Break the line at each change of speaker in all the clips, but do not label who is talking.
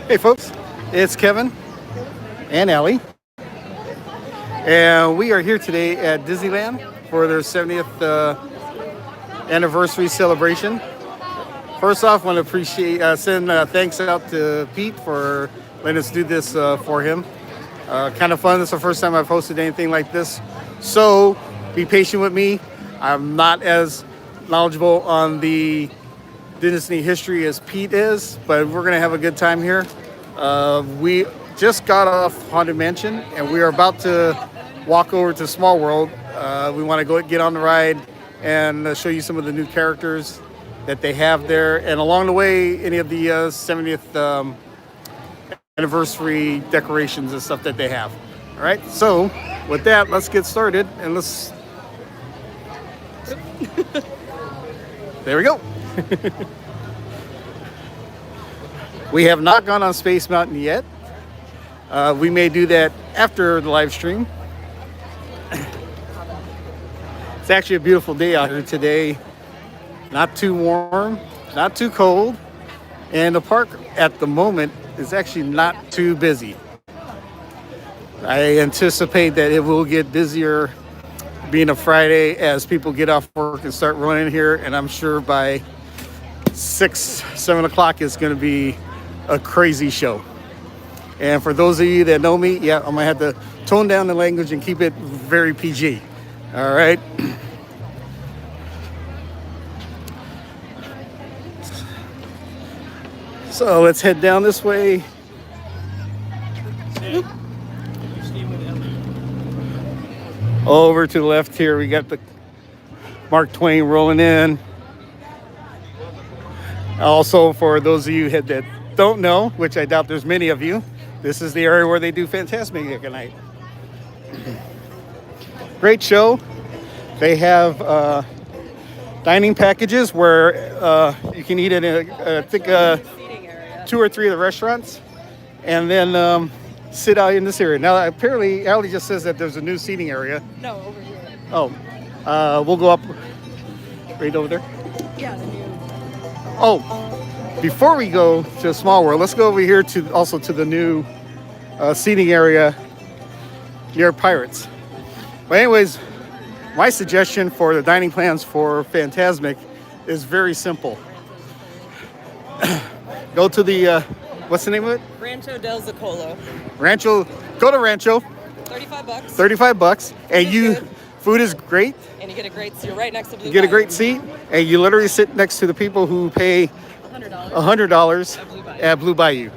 Hey folks, it's Kevin and Allie, and we are here today at Disneyland for their 70th anniversary celebration. First off, I want to send thanks out to Pete for letting us do this for him. Kind of fun. This is the first time I've hosted anything like this, so be patient with me. I'm not as knowledgeable on the Disney history as Pete is, but we're gonna have a good time here. We just got off Haunted Mansion and we are about to walk over to Small World. We want to go get on the ride and show you some of the new characters that they have there, and along the way any of the 70th anniversary decorations and stuff that they have. All right, so with that, let's get started and let's there we go. We have not gone on Space Mountain yet. We may do that after the live stream. It's actually a beautiful day out here today. Not too warm, not too cold, and the park at the moment is actually not too busy. I anticipate that it will get busier being a Friday as people get off work and start running here, and I'm sure by 6-7 o'clock it's going to be a crazy show. And for those of you that know me, yeah, I'm gonna have to tone down the language and keep it very PG. All right. So let's head down this way. Over to the left here, we got the Mark Twain rolling in. Also, for those of you that don't know, which I doubt there's many of you, this is the area where they do Fantasmic at night. Great show. They have dining packages where you can eat in I think 2 or 3 of the restaurants, and then sit out in this area. Now, apparently, Allie just says that there's a new seating area.
No, over here.
Oh, we'll go up right over there.
Yeah, the new.
Oh, before we go to Small World, let's go over here to the new seating area near Pirates. But anyways, my suggestion for the dining plans for Fantasmic is very simple. Go to the, what's the name of it?
Rancho del Zoccolo.
Go to Rancho.
$35.
$35, and food is great.
And you get a great seat. You're right next to Blue
You get a great
Bayou.
seat, and you literally sit next to the people who pay $100 at Blue Bayou.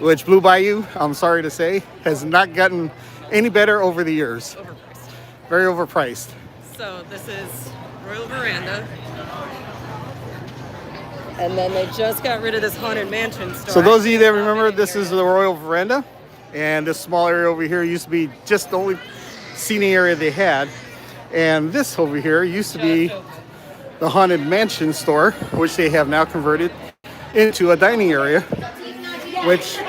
Which Blue Bayou, I'm sorry to say, has not gotten any better over the years.
Overpriced.
Very overpriced.
So this is Royal Veranda. And then they just got rid of this Haunted Mansion store.
So those of you that remember, this is the Royal Veranda, and this small area over here used to be just the only seating area they had. And this over here used to be the Haunted Mansion store, which they have now converted into a dining area, which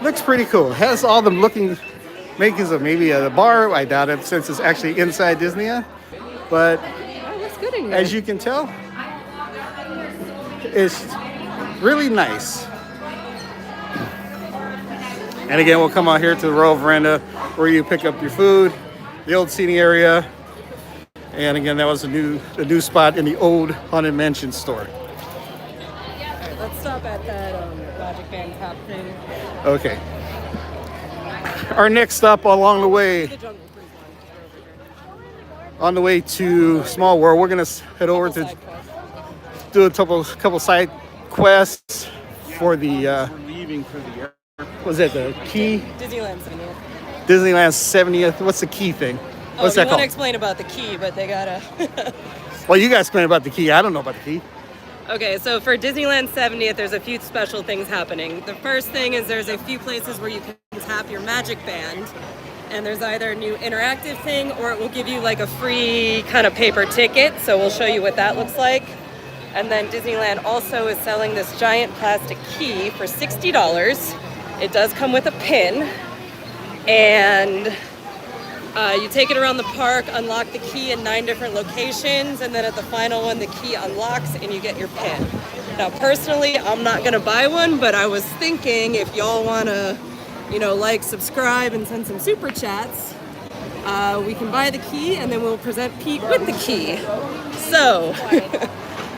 looks pretty cool. It has all the makings of maybe a bar. I doubt it since it's actually inside Disneyland. But
looks good in here.
As you can tell, it's really nice. And again, we'll come out here to the Royal Veranda where you pick up your food, the old seating area. And again, that was the new spot in the old Haunted Mansion store.
All right, let's stop at that Magic Band Top thing.
Okay. Our next stop along the way, on the way to Small World, we're gonna head over to do a couple side quests for the. We're leaving for the airport. Was that the key?
Disneyland 70th.
Disneyland 70th. What's the key thing? What's that
called? I want to explain about the key, but they gotta.
Well, you guys explain about the key. I don't know about the key.
Okay, so for Disneyland 70th, there's a few special things happening. The first thing is there's a few places where you can tap your Magic Band, and there's either a new interactive thing or it will give you like a free kind of paper ticket. So we'll show you what that looks like. And then Disneyland also is selling this giant plastic key for $60. It does come with a pin, and You take it around the park, unlock the key in 9 different locations, and then at the final one, the key unlocks and you get your pin. Now, personally, I'm not gonna buy one, but I was thinking if y'all wanna, like, subscribe, and send some super chats, we can buy the key and then we'll present Pete with the key. So,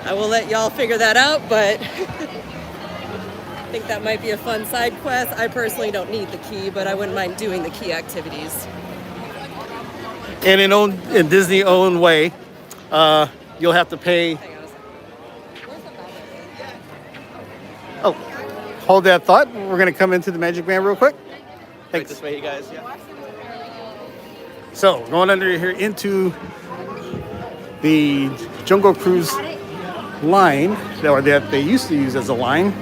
I will let y'all figure that out, but I think that might be a fun side quest. I personally don't need the key, but I wouldn't mind doing the key activities.
And in Disney-owned way, you'll have to pay. Oh, hold that thought. We're gonna come into the Magic Band real quick. Thanks.
Right this way, you guys. Yeah.
So going under here into the Jungle Cruise line that they used to use as a line.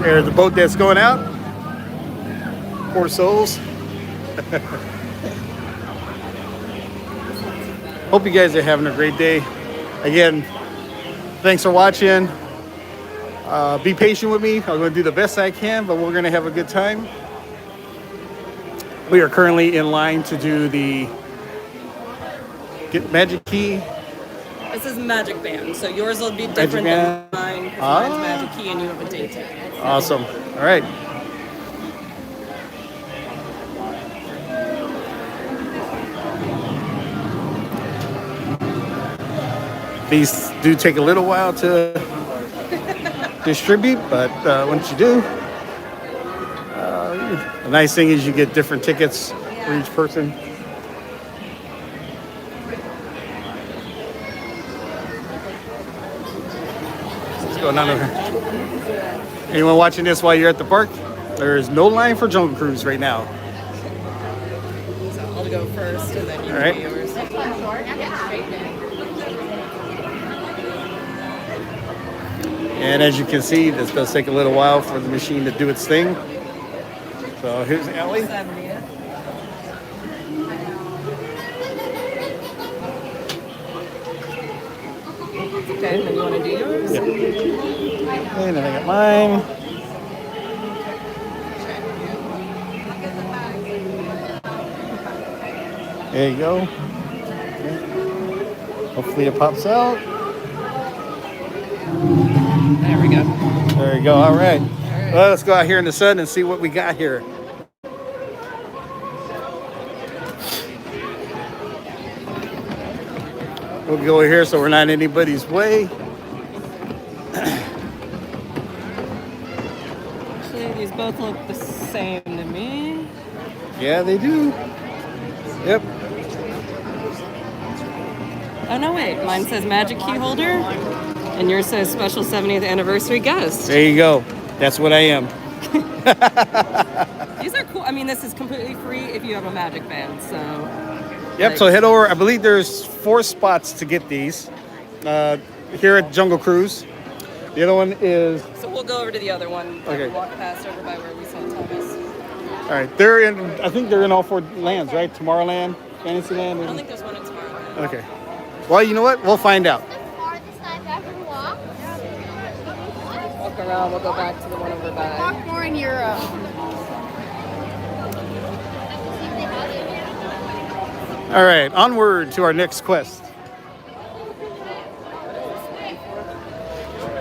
There's the boat that's going out. Poor souls. Hope you guys are having a great day. Again, thanks for watching. Be patient with me. I'm going to do the best I can, but we're going to have a good time. We are currently in line to do the Get Magic Key.
This is Magic Band, so yours will be different than mine because mine's Magic Key and you have a day ticket.
Awesome. All right. These do take a little while to distribute, but once you do, the nice thing is you get different tickets for each person. What's going on over here? Anyone watching this while you're at the park? There is no line for Jungle Cruise right now.
So I'll go first and then you
All right.
do yours.
And as you can see, this does take a little while for the machine to do its thing. So here's Allie.
70th. Okay, then you want to do yours?
Yeah. And then I got mine. There you go. Hopefully it pops out.
There we go.
There you go. All right. Well, let's go out here in the sun and see what we got here. We'll go over here so we're not in anybody's way.
Actually, these both look the same to me.
Yeah, they do. Yep.
Oh, no, wait. Mine says Magic Key Holder, and yours says Special 70th Anniversary Guest.
There you go. That's what I am.
These are cool. I mean, this is completely free if you have a Magic Band, so...
Yep, so head over. I believe there's 4 spots to get these here at Jungle Cruise. The other one is...
So we'll go over to the other one.
Okay.
Walk past over by where we saw Thomas.
All right, they're in. I think they're in all 4 lands, right? Tomorrowland, Fantasyland.
I don't think there's one in Tomorrowland.
Okay. Well, you know what? We'll find out.
Walk around. We'll go back to the one over by.
Walk more in Europe.
All right, onward to our next quest.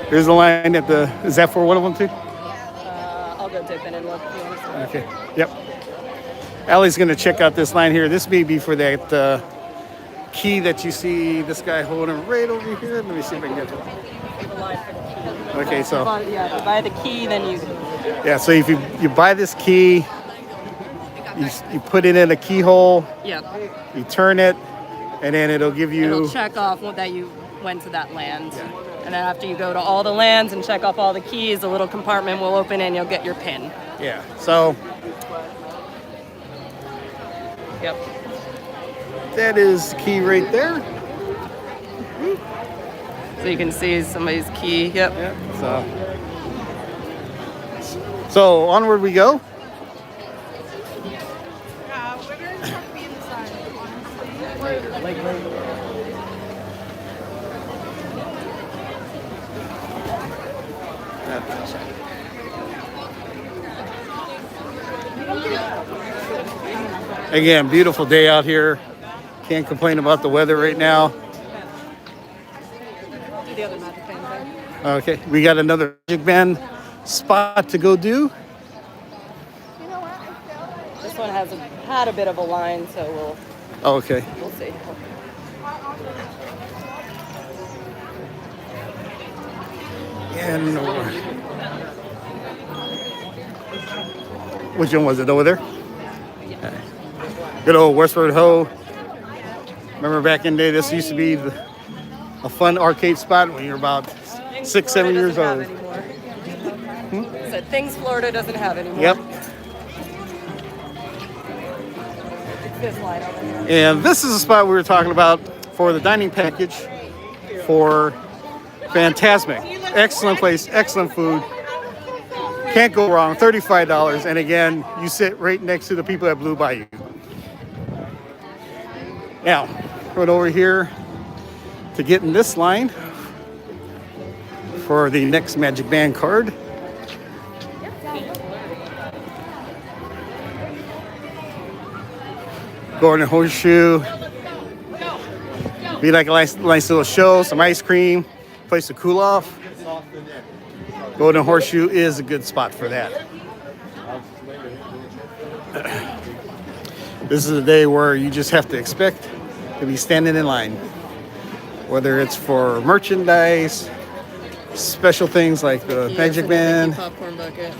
Here's the line at the. Is that for one of them too?
I'll go dip in and look. If you want to see.
Okay. Yep. Allie's gonna check out this line here. This may be for that key that you see this guy holding right over here. Let me see if I can get it. Okay, so
If you buy the key, then you.
yeah, so if you buy this key, you put it in a keyhole,
Yep.
you turn it, and then it'll give you.
It'll check off that you went to that land. And then after you go to all the lands and check off all the keys, the little compartment will open and you'll get your pin.
Yeah. So
Yep.
that is the key right there.
So you can see somebody's key. Yep.
Yeah. So onward we go.
We're very tough to be inside, honestly.
Again, beautiful day out here. Can't complain about the weather right now.
Do the other magic band thing.
Okay, we got another magic band spot to go do.
This one had a bit of a line, so
Okay.
we'll see.
And which one was it over there? Good old Westward Ho. Remember back in the day, this used to be a fun arcade spot when you were about 6, 7 years old.
Said things Florida doesn't have anymore.
Yep.
It's this line over here.
And this is the spot we were talking about for the dining package for Fantasmic. Excellent place, excellent food. Can't go wrong, $35. And again, you sit right next to the people that blew by you. Now, going over here to get in this line for the next Magic Band card. Golden Horseshoe. Be like a nice little show, some ice cream, place to cool off. Golden Horseshoe is a good spot for that. This is a day where you just have to expect to be standing in line. Whether it's for merchandise, special things like the Magic Band,
popcorn bucket.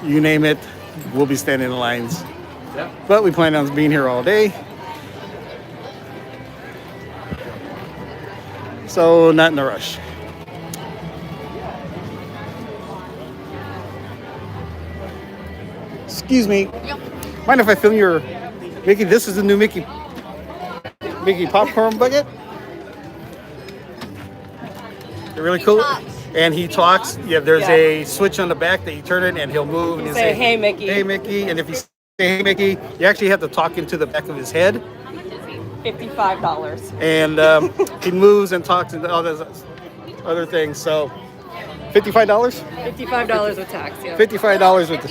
You name it, we'll be standing in lines. But we plan on being here all day. So not in a rush. Excuse me. Mind if I film your Mickey? This is the new Mickey popcorn bucket. They're really cool. And he talks. Yeah, there's a switch on the back that you turn it and he'll move and he'll
Say, "Hey, Mickey."
Hey, Mickey. And if you say, "Hey, Mickey," you actually have to talk into the back of his head.
$55.
And he moves and talks and all those other things. So, $55.
$55 with tax. Yeah.
$55 with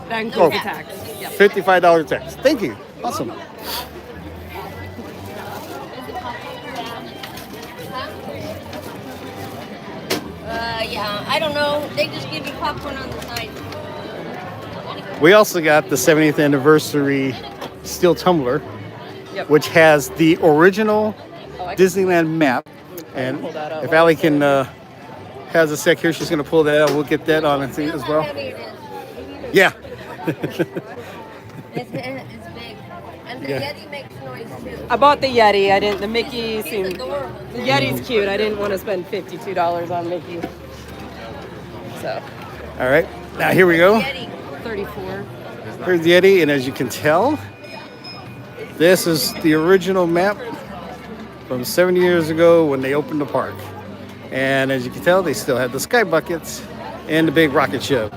That includes the tax. Yep.
$55 tax. Thank you. Awesome.
Yeah, I don't know. They just give you popcorn on the side.
We also got the 70th anniversary steel tumbler, which has the original Disneyland map. And if Allie can has a sec here, she's going to pull that out. We'll get that on and see as well. Yeah.
It's big. And the Yeti makes noise too.
I bought the Yeti. I didn't. The Mickey
It's
seemed.
adorable.
The Yeti's cute. I didn't want to spend $52 on Mickey. So.
All right. Now here we go.
Yeti.
34.
Here's the Yeti, and as you can tell, this is the original map from 70 years ago when they opened the park. And as you can tell, they still have the sky buckets and the big rocket ship.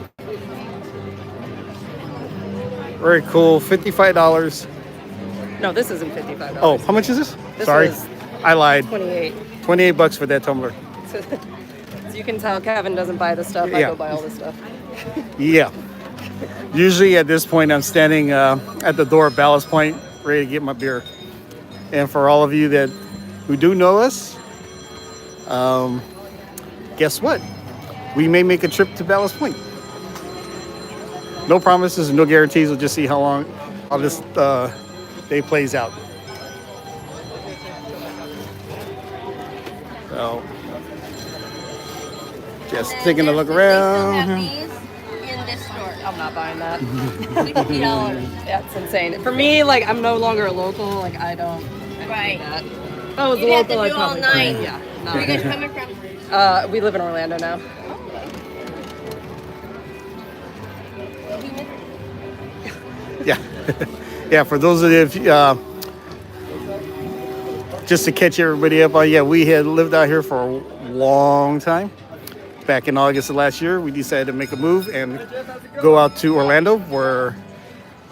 Very cool. $55.
No, this isn't $55.
Oh, how much is this?
This
Sorry,
is
I lied.
28.
$28 for that tumbler.
So you can tell Kevin doesn't buy the stuff. I
Yeah.
go buy all the stuff.
Yeah. Usually at this point, I'm standing at the door of Ballast Point, ready to get my beer. And for all of you who do know us, guess what? We may make a trip to Ballast Point. No promises, no guarantees. We'll just see how long all this day plays out. So, just taking a look
They still have
around.
these in this store.
I'm not buying that.
$60.
That's insane. For me, like, I'm no longer a local. Like, I don't
Right.
do that. If I was
You'd have to
local, I'd
do all
probably
night.
Yeah.
Where are you guys coming from?
We live in Orlando now.
Yeah. Yeah, for those of you, just to catch everybody up on, we had lived out here for a long time. Back in August of last year, we decided to make a move and go out to Orlando, where,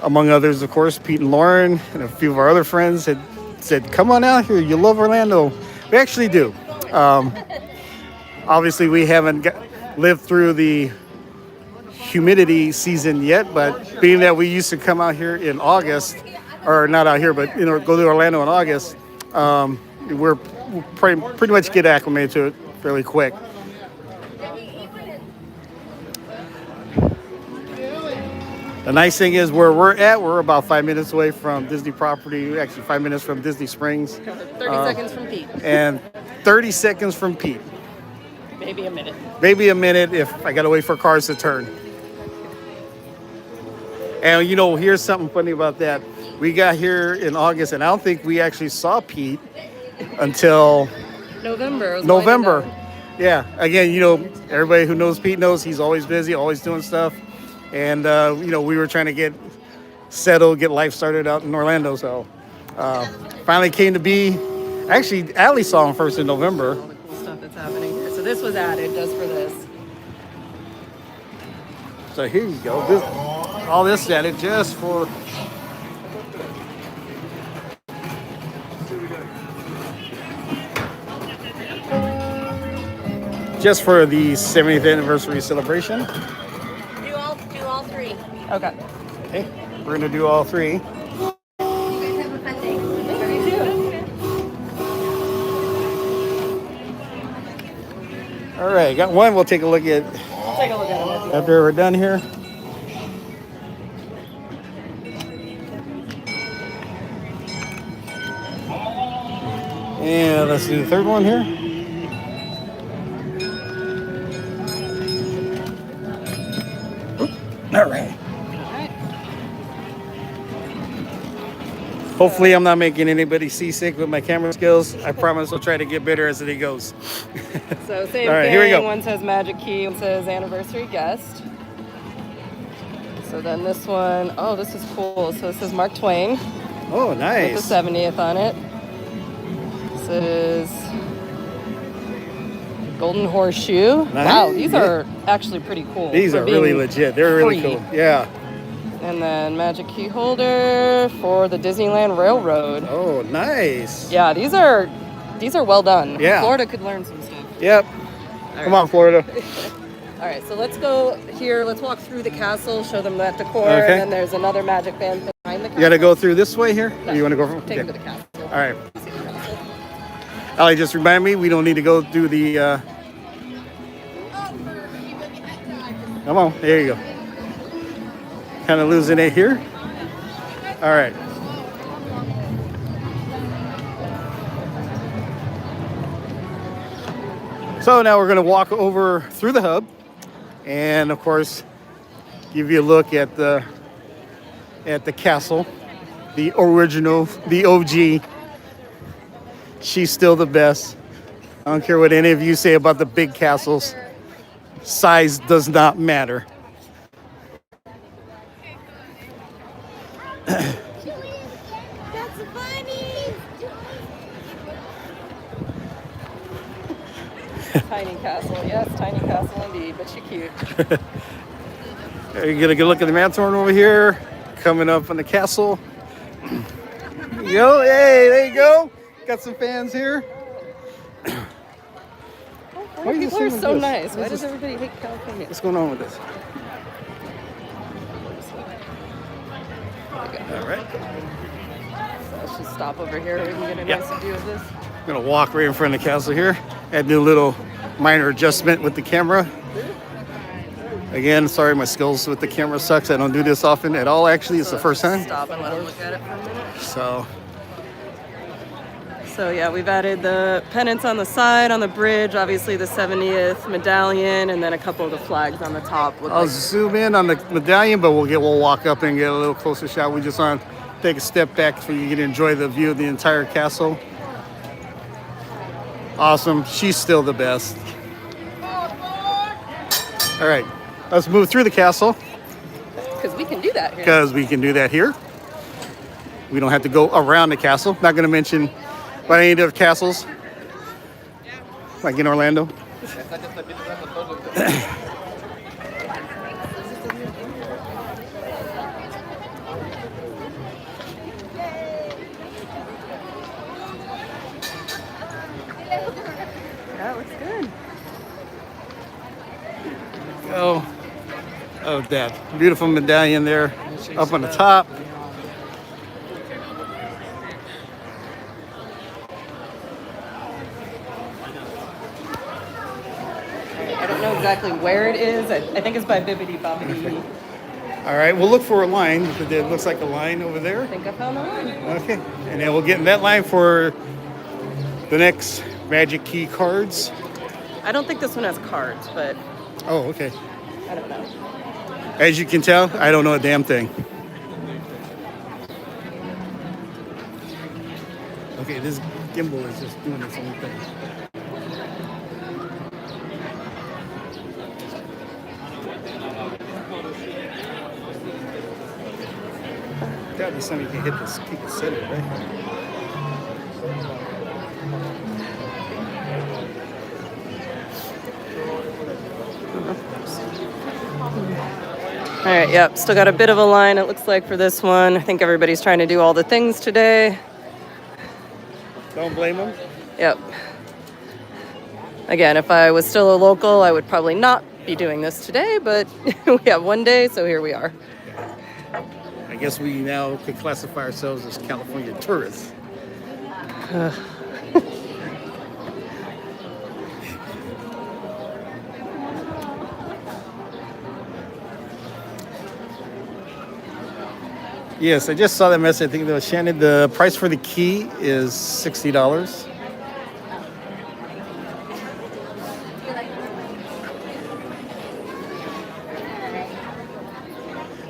among others, of course, Pete and Lauren and a few of our other friends had said, "Come on out here, you love Orlando." We actually do. Obviously, we haven't lived through the humidity season yet, but being that we used to come out here in August, or not out here, but go to Orlando in August, we're pretty much get acclimated to it fairly quick. The nice thing is where we're at, we're about 5 minutes away from Disney property, actually 5 minutes from Disney Springs.
30 seconds from Pete.
And 30 seconds from Pete.
Maybe a minute.
Maybe a minute if I gotta wait for cars to turn. And here's something funny about that. We got here in August, and I don't think we actually saw Pete until
November.
Yeah, again, everybody who knows Pete knows he's always busy, always doing stuff. And, we were trying to get settled, get life started out in Orlando. So finally came to be. Actually, Allie saw him first in November.
All the cool stuff that's happening here. So this was added just for this.
So here you go. All this added just for. Just for the 70th anniversary celebration.
Do all three.
Okay.
Okay, we're gonna do all three.
You guys have a fun day.
All right, got one. We'll take a look at
I'll take a look at it.
after we're done here. And let's do the third one here. All right. Hopefully I'm not making anybody seasick with my camera skills. I promise I'll try to get better as it goes.
So same
All right,
thing.
here we go.
One says Magic Key, one says Anniversary Guest. So then this one, oh, this is cool. So it says Mark Twain
Oh, nice.
with the 70th on it. This is Golden Horseshoe.
Nice.
Wow, these
Yeah.
are actually pretty cool.
These
for
are really
being
legit. They're really
free.
cool. Yeah.
And then Magic Key Holder for the Disneyland Railroad.
Oh, nice.
Yeah, these are well done.
Yeah.
Florida could learn some stuff.
Yep.
All
Come
right.
on, Florida.
All right, so let's go here. Let's walk through the castle, show them that decor,
Okay.
and then there's another magic band behind the castle.
You got to go through this way here? Or you want to go from?
Take them to
Okay.
the castle.
All right.
See the castle.
Ali, just remind me, we don't need to go do the. Come on, there you go. Kind of losing it here. All right. So now we're going to walk over through the hub, and of course, give you a look at the castle, the original, the OG. She's still the best. I don't care what any of you say about the big castles. Size does not matter.
That's funny.
Tiny castle, yes, tiny castle indeed, but she's cute.
You get a good look at the Matterhorn over here, coming up on the castle. Yo, hey, there you go. Got some fans here. Why are you
People are
saying
so
this?
nice. Why
This
does
is-
everybody hate California?
What's going on with this? All right.
So let's just stop over here. We can get a
Yeah.
nice view of this.
I'm gonna walk right in front of the castle here. Had to do a little minor adjustment with the camera. Again, sorry, my skills with the camera sucks. I don't do this often at all. Actually, it's the first time.
Stop and let them look at it for a minute.
So,
Yeah, we've added the pennants on the side, on the bridge, obviously the 70th medallion, and then a couple of the flags on the top. With
I'll zoom in on the medallion, but we'll walk up and get a little closer shot. We just want to take a step back so you can enjoy the view of the entire castle. Awesome. She's still the best. All right, let's move through the castle
because we can do that here.
because we can do that here. We don't have to go around the castle. Not going to mention about any of the castles, like in Orlando.
That looks good.
Oh, of that beautiful medallion there up on the top.
I don't know exactly where it is. I think it's by Bibbidi Bobbidi.
All right, we'll look for a line. It looks like a line over there.
I think I found the line.
Okay, and then we'll get in that line for the next Magic Key cards.
I don't think this one has cards, but
Oh, okay.
I don't know.
As you can tell, I don't know a damn thing. Okay, this gimbal is just doing its own thing. Gotta be something you can hit this, keep it centered, right?
All right, yep, still got a bit of a line, it looks like, for this one. I think everybody's trying to do all the things today.
Don't blame them.
Yep. Again, if I was still a local, I would probably not be doing this today, but we have one day, so here we are.
I guess we now could classify ourselves as California tourists. Yes, I just saw that message. I think that was Shannon. The price for the key is $60.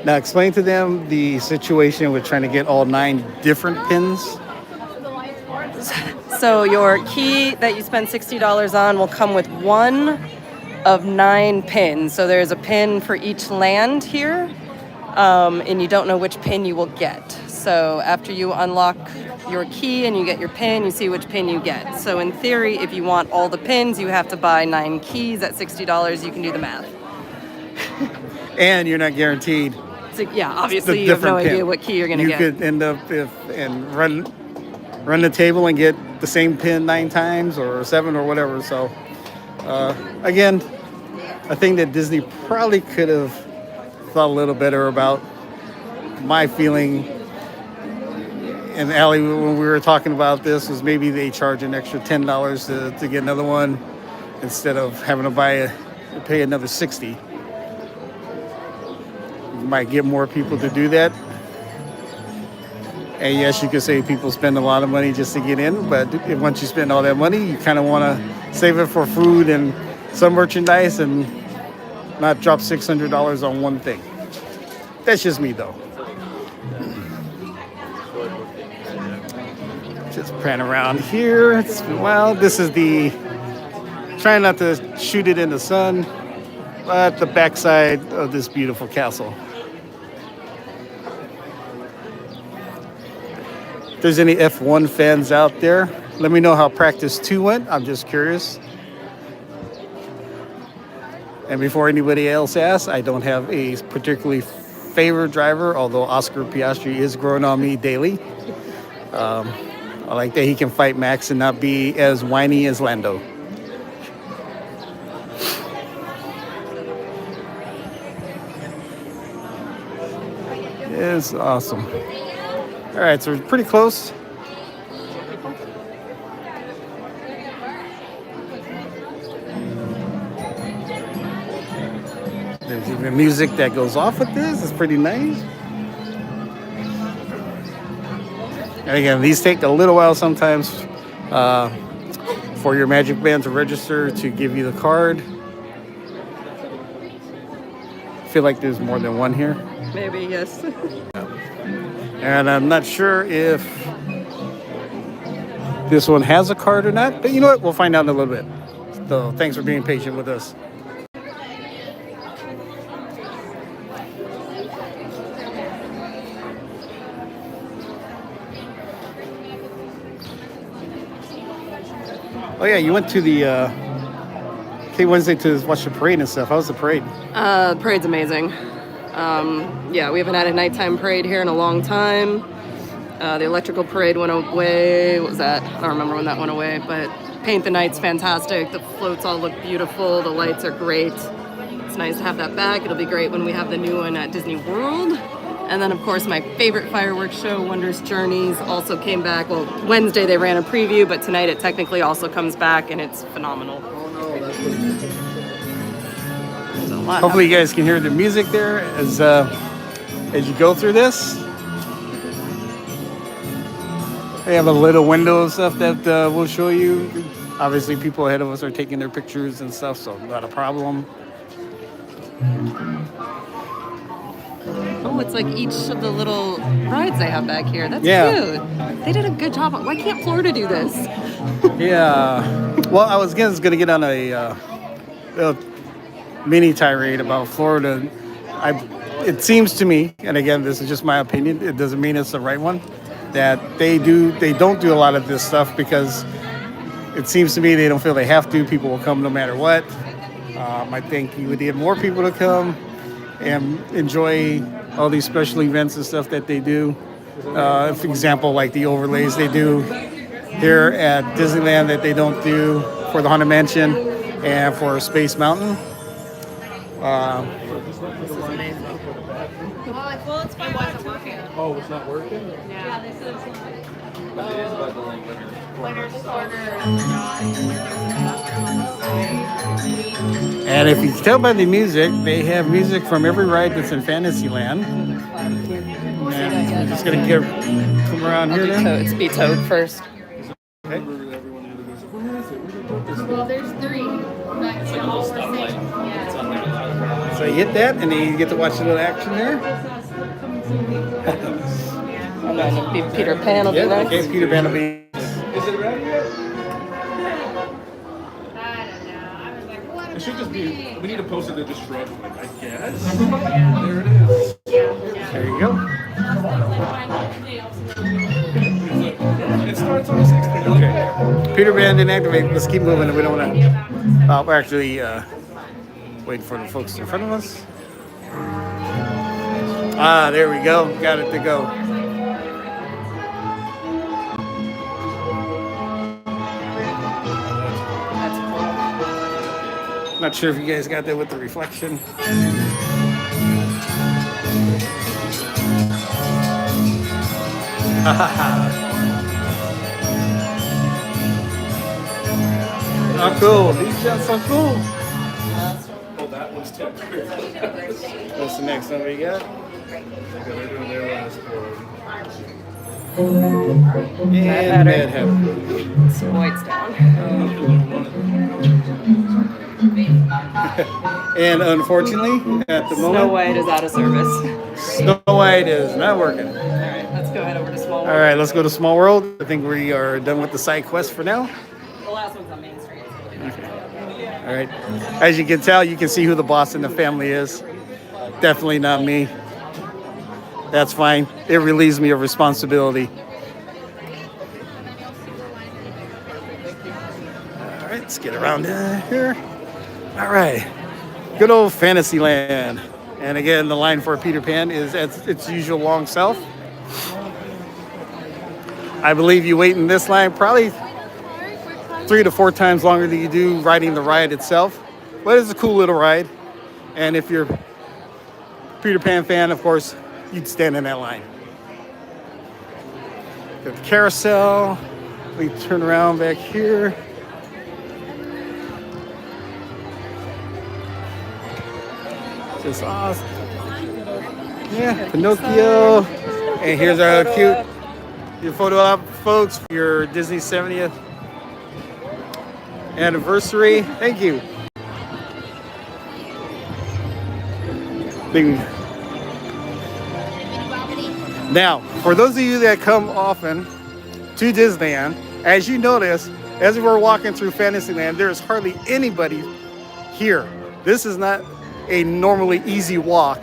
Now explain to them the situation with trying to get all 9 different pins.
So your key that you spend $60 on will come with one of 9 pins. So there's a pin for each land here, and you don't know which pin you will get. So after you unlock your key and you get your pin, you see which pin you get. So in theory, if you want all the pins, you have to buy 9 keys at $60. You can do the math.
And you're not guaranteed.
So, yeah, obviously you have no idea what key you're going to get.
You could end up and run the table and get the same pin 9 times or 7 or whatever. So again, I think that Disney probably could have thought a little better about my feeling. And Allie, when we were talking about this, was maybe they charge an extra $10 to get another one instead of having to pay another $60. Might get more people to do that. And yes, you could say people spend a lot of money just to get in, but once you spend all that money, you kind of want to save it for food and some merchandise and not drop $600 on one thing. That's just me, though. Just pan around here. Well, this is trying not to shoot it in the sun, but the backside of this beautiful castle. If there's any F1 fans out there, let me know how practice 2 went. I'm just curious. And before anybody else asks, I don't have a particularly favorite driver, although Oscar Piastri is growing on me daily. I like that he can fight Max and not be as whiny as Lando. It's awesome. All right, so we're pretty close. There's even music that goes off with this. It's pretty nice. And again, these take a little while sometimes for your Magic Band to register to give you the card. I feel like there's more than one here.
Maybe, yes.
And I'm not sure if this one has a card or not, but you know what? We'll find out in a little bit. So thanks for being patient with us. Oh yeah, you went to the Wednesday to watch the parade and stuff. How was the parade?
The parade's amazing. Yeah, we haven't had a nighttime parade here in a long time. The electrical parade went away. What was that? I don't remember when that went away, but Paint the Night's fantastic. The floats all look beautiful. The lights are great. it's nice to have that back. It'll be great when we have the new one at Disney World. And then, of course, my favorite fireworks show, Wondrous Journeys, also came back. Well, Wednesday they ran a preview, but tonight it technically also comes back, and it's phenomenal. There's a lot
Hopefully you guys can hear the music there as you go through this. They have a little window of stuff that we'll show you. Obviously, people ahead of us are taking their pictures and stuff, so not a problem.
Oh, it's like each of the little rides they have back here. That's cute. They did a good job. Why can't Florida do this?
Yeah. Well, I was going to get on a mini tirade about Florida. It seems to me, and again, this is just my opinion, it doesn't mean it's the right one, that they don't do a lot of this stuff because it seems to me they don't feel they have to. People will come no matter what. I think you would need more people to come and enjoy all these special events and stuff that they do. For example, like the overlays they do here at Disneyland that they don't do for the Haunted Mansion and for Space Mountain.
This is amazing.
Well, it's fine. Why isn't working?
Oh, it's not working?
Yeah, this is
But it is about the
winner's corner.
And if you can tell by the music, they have music from every ride that's in Fantasyland. And we're just going to come around here now.
It's be Toad first.
Okay.
Well, there's 3. That's all we're saying. Yeah.
So you hit that, and then you get to watch a little action there.
And then Peter Pan will be
Yeah,
next.
okay, Peter Pan will be.
Is it ready yet?
I don't know. I was like, what?
It should just be, we need to post it to just shrug, like, I guess. There it is.
There you go.
It starts on the 16th.
Okay. Peter Pan didn't activate. Let's keep moving. We don't want to. We're actually waiting for the folks in front of us. Ah, there we go. Got it to go. Not sure if you guys got that with the reflection. Oh, cool. These shots are cool.
Oh, that one's too.
What's the next one we got?
They're doing their last
And Mad Hatter.
White's down.
And unfortunately, at the
Snow
moment,
White is out of service.
Snow White is not working.
All right, let's go head over to Small World.
All right, let's go to Small World. I think we are done with the side quest for now.
The last one's on Main Street.
All right. As you can tell, you can see who the boss in the family is. Definitely not me. That's fine. It relieves me of responsibility. All right, let's get around here. All right. Good old Fantasyland. And again, the line for Peter Pan is at its usual long self. I believe you wait in this line probably 3 to 4 times longer than you do riding the ride itself. But it's a cool little ride. And if you're a Peter Pan fan, of course, you'd stand in that line. Got the carousel. We turn around back here. Just awesome. Yeah, Pinocchio. And here's our cute photo op, folks, for your Disney 70th anniversary. Thank you. Now, for those of you that come often to Disneyland, as you notice, as we're walking through Fantasyland, there is hardly anybody here. This is not a normally easy walk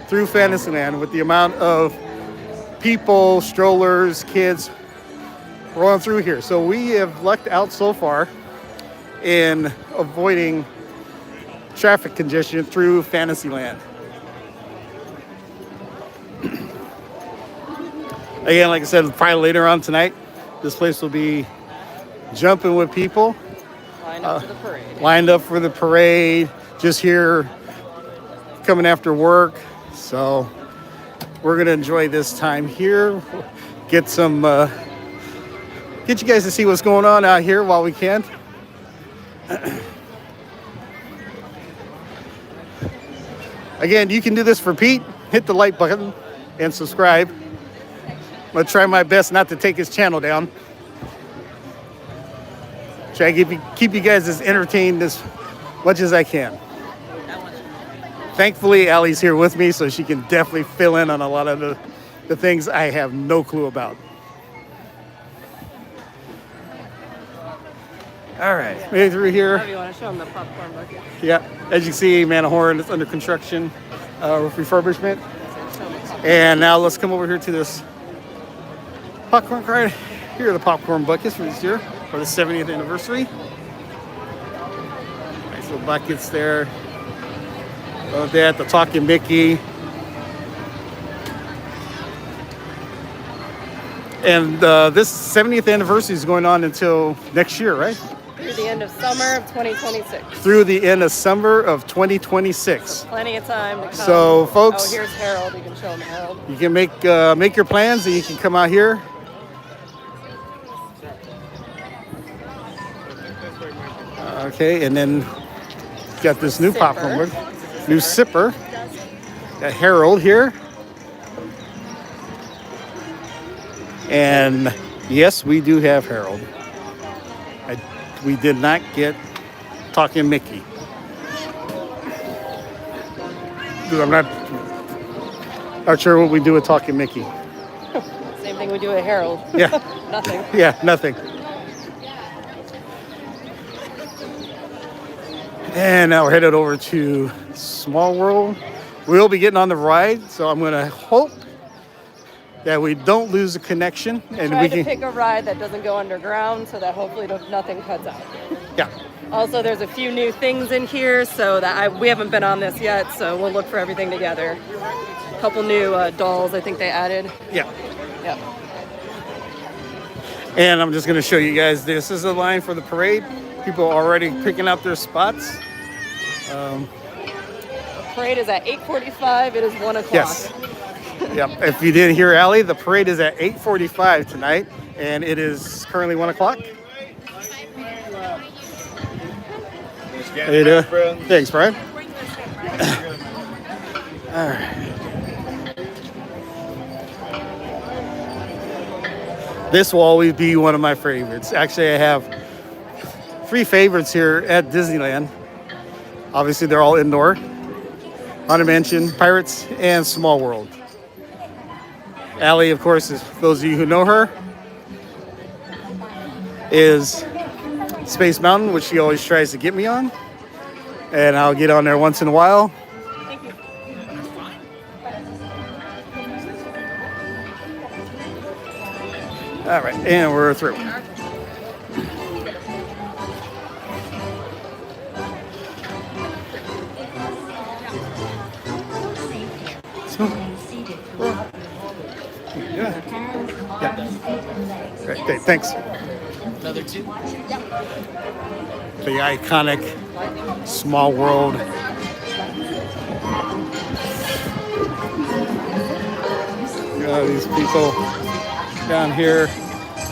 through Fantasyland with the amount of people, strollers, kids rolling through here. So we have lucked out so far in avoiding traffic congestion through Fantasyland. Again, like I said, probably later on tonight, this place will be jumping with people.
Lined up for the parade.
Lined up for the parade. Just here coming after work. So we're going to enjoy this time here. Get some, get you guys to see what's going on out here while we can. Again, you can do this for Pete. Hit the like button and subscribe. I'm going to try my best not to take his channel down. Try to keep you guys as entertained as much as I can. Thankfully, Allie's here with me, so she can definitely fill in on a lot of the things I have no clue about. All right, maybe through here.
You want to show them the popcorn bucket?
Yeah, as you can see, Manahorn is under construction, refurbishment. And now let's come over here to this popcorn cart. Here are the popcorn buckets for this year, for the 70th anniversary. Nice little buckets there. Love that, the Talking Mickey. And this 70th anniversary is going on until next year, right?
Through the end of summer of 2026.
Through the end of summer of 2026.
Plenty of time to come.
So, folks,
oh, here's Harold. You can show him Harold.
You can make your plans, and you can come out here. Okay, and then got this new popcorn, new sipper. Got Harold here, and yes, we do have Harold. We did not get Talking Mickey. I'm not sure what we do with Talking Mickey.
Same thing we do with Harold.
Yeah.
Nothing.
Yeah, nothing. And now we're headed over to Small World. We'll be getting on the ride, so I'm going to hope that we don't lose a connection. And
Try
we
to
can
pick a ride that doesn't go underground so that hopefully nothing cuts out.
Yeah.
Also, there's a few new things in here, so that we haven't been on this yet, so we'll look for everything together. A couple new dolls I think they added.
Yeah.
Yep.
And I'm just going to show you guys, this is the line for the parade. People are already picking out their spots.
The parade is at 8:45. It is 1 o'clock.
Yes. Yep. If you didn't hear Allie, the parade is at 8:45 tonight, and it is currently 1 o'clock. How you doing? Thanks, Brian. All right. This will always be one of my favorites. Actually, I have 3 favorites here at Disneyland. Obviously, they're all indoor. Haunted Mansion, Pirates, and Small World. Allie, of course, is those of you who know her, is Space Mountain, which she always tries to get me on. And I'll get on there once in a while.
Thank you.
All right, and we're through. Okay, thanks.
Another 2.
The iconic Small World. These people down here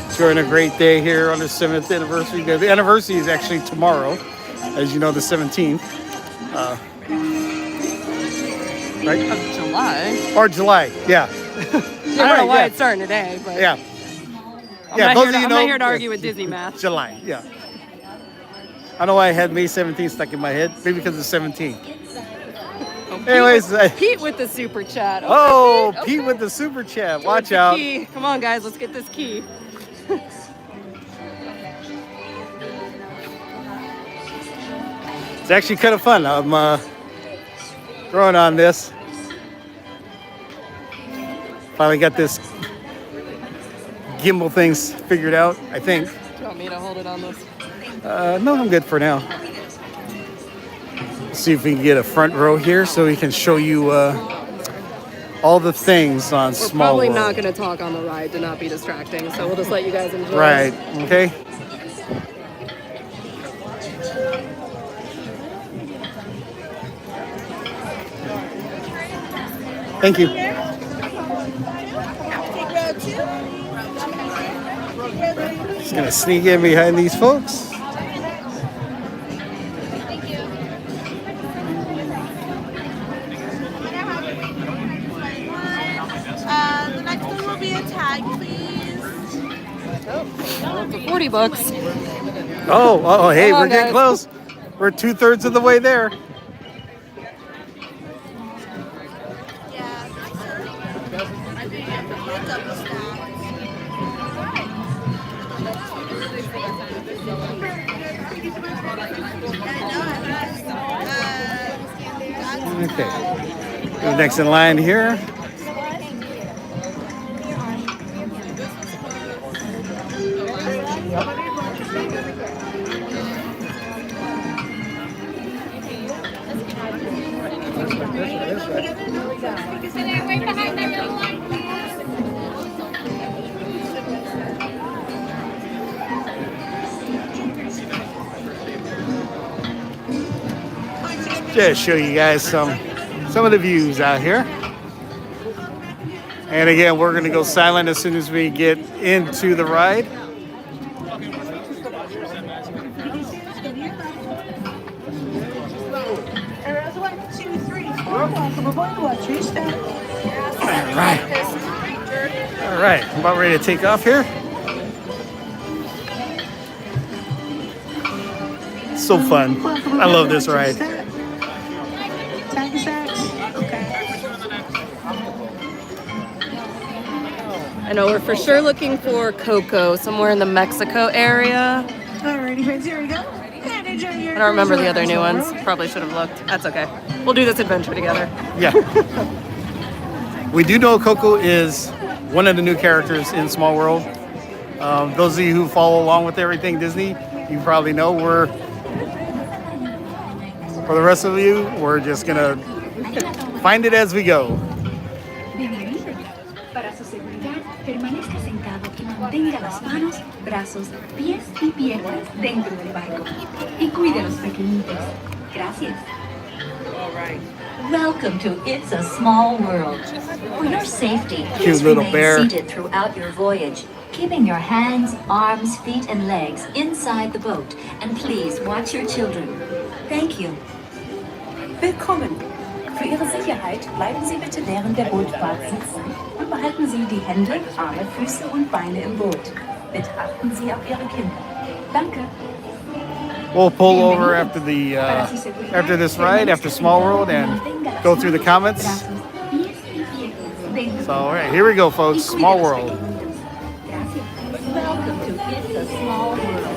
enjoying a great day here on the 7th anniversary. The anniversary is actually tomorrow, as you know, the 17th. Right?
Of July.
Or July, yeah.
I don't know why it's starting today, but
yeah.
I'm not here to argue with Disney math.
July, yeah. I don't know why I had May 17th stuck in my head. Maybe because it's 17th. Anyways.
Pete with the super chat.
Okay, Pete with the super chat. Watch out.
Key. Come on, guys. Let's get this key.
It's actually kind of fun. I'm throwing on this. Finally got this gimbal things figured out, I think.
Do you want me to hold it on this?
No, I'm good for now. See if we can get a front row here so we can show you all the things on
We're
Small
probably
World.
not going to talk on the ride to not be distracting, so we'll just let you guys enjoy.
Right, okay. Thank you. Just gonna sneak in behind these folks.
The next one will be a tag, please.
For 40 bucks.
Hey,
Come on,
we're getting
guys.
close. We're 2/3 of the way there.
Yeah. I think it's double stacked.
Okay. Who's next in line here? Just show you guys some of the views out here. And again, we're gonna go silent as soon as we get into the ride. All right, I'm about ready to take off here. It's so fun. I love this ride.
I know we're for sure looking for Coco somewhere in the Mexico area.
Alrighty, friends, here we go.
I don't remember the other new ones. Probably should have looked. That's okay. We'll do this adventure together.
Yeah. We do know Coco is one of the new characters in Small World. Those of you who follow along with everything Disney, you probably know for the rest of you, we're just gonna find it as we go.
Para su seguridad, permanezca sentado y mantenga las manos, brazos, pies y piernas dentro del barco. Y cuide a los pequeñitos. Gracias.
Welcome to It's a Small World. For your safety,
Cute
please
little
remain
bear.
seated throughout your voyage, keeping your hands, arms, feet, and legs inside the boat. And please watch your children. Thank you.
Willkommen. Für Ihre Sicherheit bleiben Sie bitte während der Bootfahrt sitzen und behalten Sie die Hände, Arme, Füße und Beine im Boot. Bitte achten Sie auf Ihre Kinder. Danke.
We'll pull over after this ride, after Small World, and go through the comments. So, all right, here we go, folks. Small World.
Welcome to It's a Small World.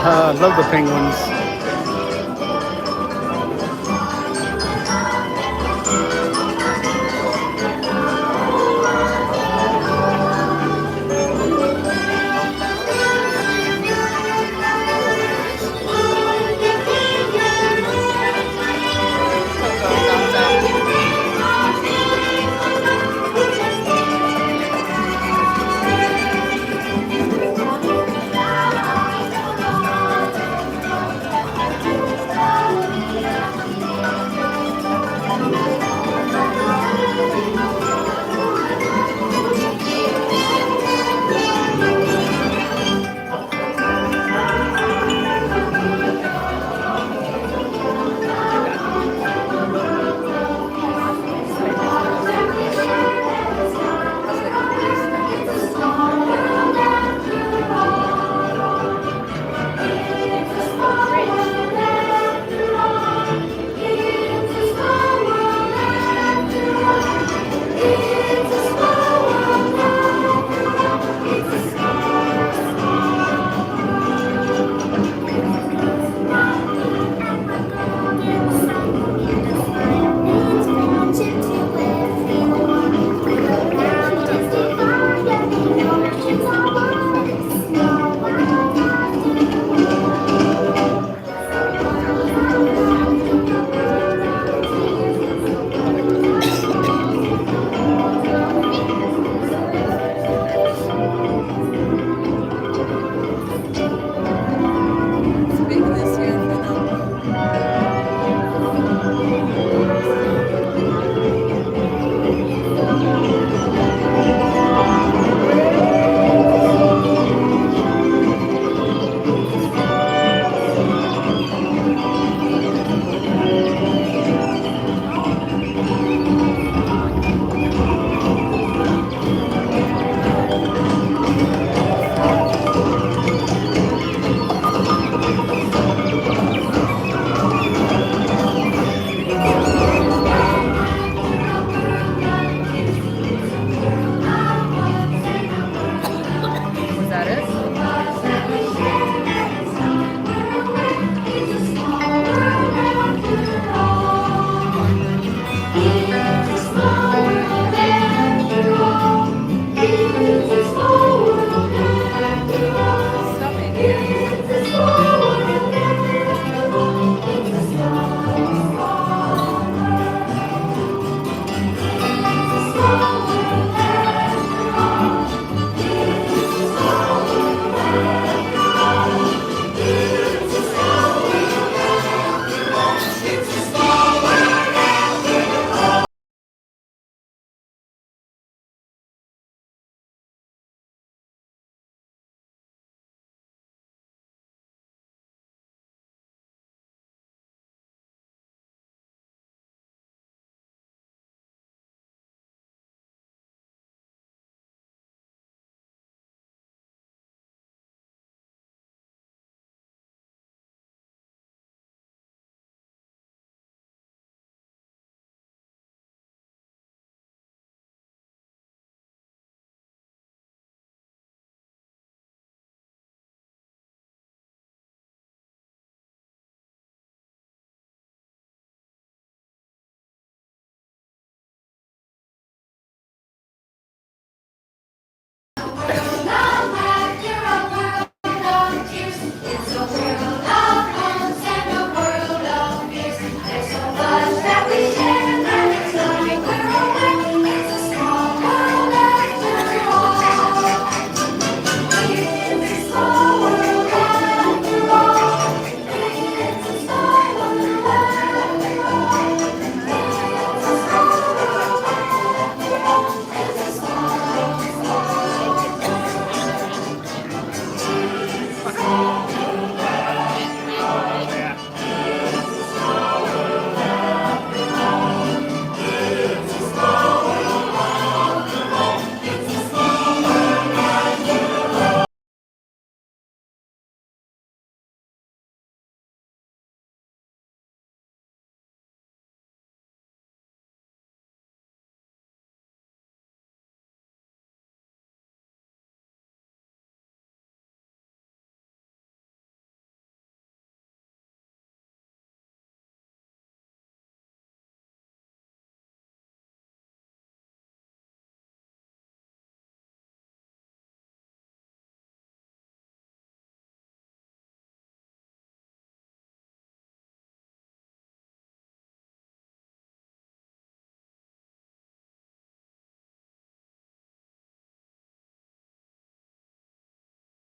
I love the penguins.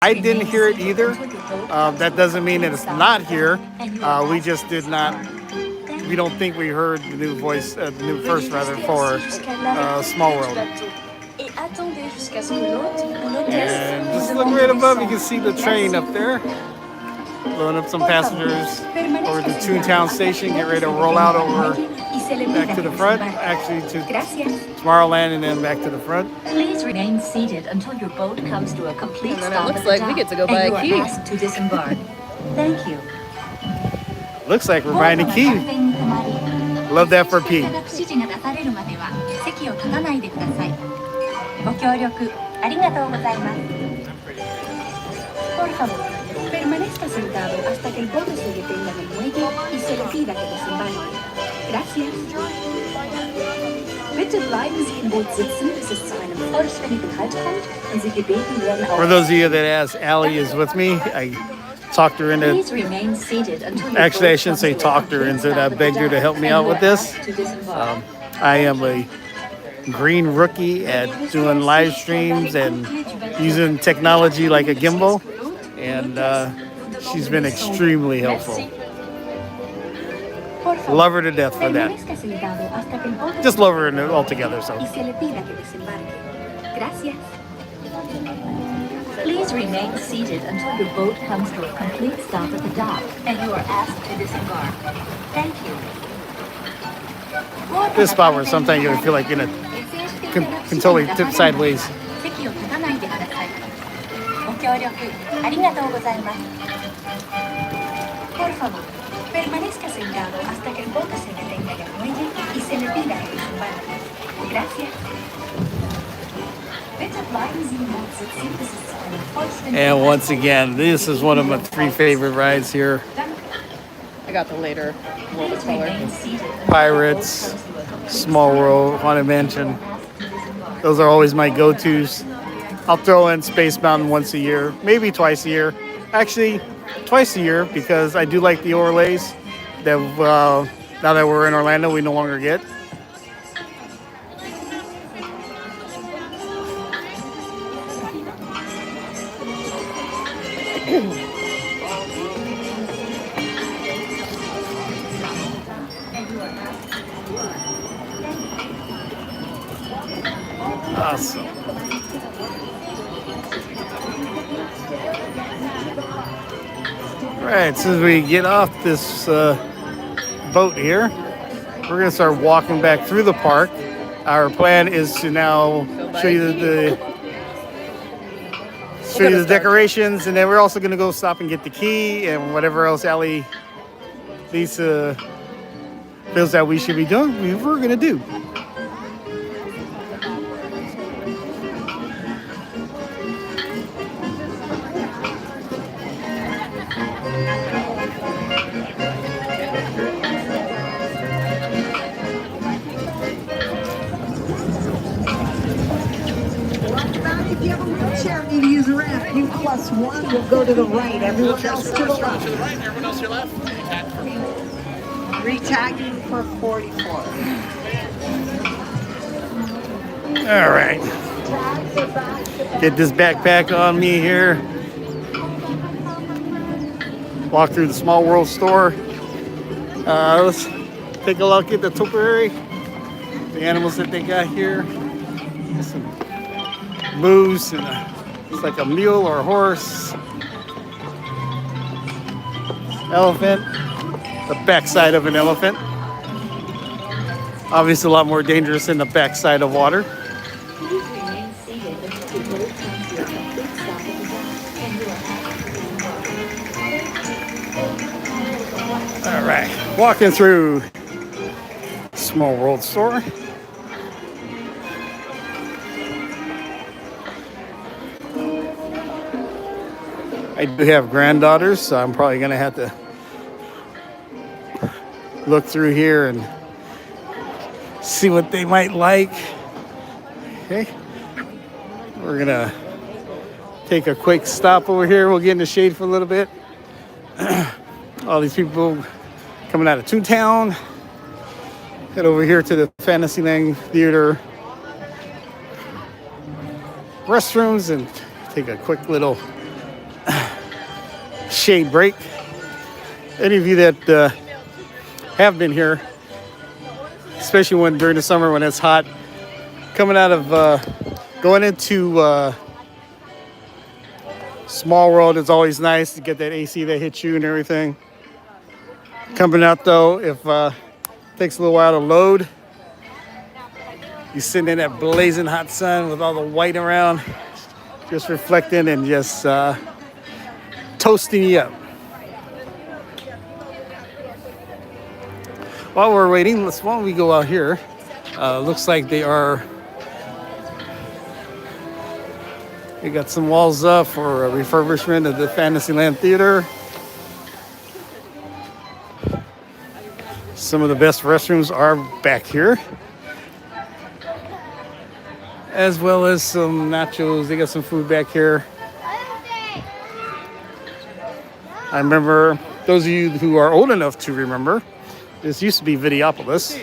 I didn't hear it either. That doesn't mean that it's not here. We just did not. We don't think we heard the new voice, the new verse rather, for Small World. And just look right above, you can see the train up there. Loading up some passengers over to Toontown Station, get ready to roll out over back to the front, actually to Tomorrowland and then back to the front.
Please remain seated until your boat comes to a complete
And then it
stop
looks
at the
like
dock,
we get to go buy
and
a
you
key.
are asked to disembark. Thank you.
Looks like we're buying a key. Love that for Pete.
指示が出されるまでは席を立たないでください。ご協力ありがとうございます。Por favor, permanezca sentado hasta que el bote se detenga en el muelle y se le pida que desembarque. Gracias. Bitte bleiben Sie im Boot sitzen, bis es zu einem vollständigen Halt kommt und Sie gebeten werden
For those of you that asked, Allie is with me. I talked her into.
Please remain seated until your
Actually, I
boat
shouldn't
comes
say
to a
talked her
complete
into it. I
stop at the
begged her to
dock,
help me
and
out
you
with
are
this.
asked to disembark.
I am a green rookie at doing live streams and using technology like a gimbal, and she's been extremely helpful. Love her to death for that. Just love her altogether. So.
Please remain seated until your boat comes to a complete stop at the dock, and you are asked to disembark. Thank you.
This spot where sometimes you feel like you're gonna can totally tip sideways.
席を立たないでください。ご協力ありがとうございます。Por favor, permanezca sentado hasta que el bote se detenga en el muelle y se le pida que desembarque. Gracias. Bitte bleiben Sie im Boot sitzen, bis es zu einem vollständigen
And once again, this is one of my 3 favorite rides here.
I got the later, a little bit taller.
Pirates, Small World, Haunted Mansion. Those are always my go-tos. I'll throw in Space Mountain once a year, maybe twice a year. Actually, twice a year because I do like the overlays that now that we're in Orlando, we no longer get. Awesome. All right, as soon as we get off this boat here, we're gonna start walking back through the park. Our plan is to now show you the decorations, and then we're also gonna go stop and get the key and whatever else Allie Lisa feels that we should be doing. We're gonna do.
If you have a wheelchair, you need to use a ramp. You +1 will go to the right. Everyone else to the left.
Everyone else to your left.
Retagging for 44.
All right. Get this backpack on me here. Walk through the Small World store. Let's take a look at the topiary. The animals that they got here. Some moose and it's like a mule or a horse. Elephant. The backside of an elephant. Obviously a lot more dangerous than the backside of water. All right, walking through Small World store. I do have granddaughters, so I'm probably gonna have to look through here and see what they might like. Okay, we're gonna take a quick stop over here. We'll get in the shade for a little bit. All these people coming out of Toontown. Head over here to the Fantasyland Theater restrooms and take a quick little shade break. Any of you that have been here, especially when during the summer when it's hot, coming out of going into Small World is always nice to get that AC that hits you and everything. Coming out though, if takes a little while to load, you're sitting in that blazing hot sun with all the white around, just reflecting and just toasting you up. While we're waiting, why don't we go out here? Looks like they got some walls up for a refurbishment of the Fantasyland Theater. Some of the best restrooms are back here, as well as some nachos. They got some food back here. I remember, those of you who are old enough to remember, this used to be Videopolis.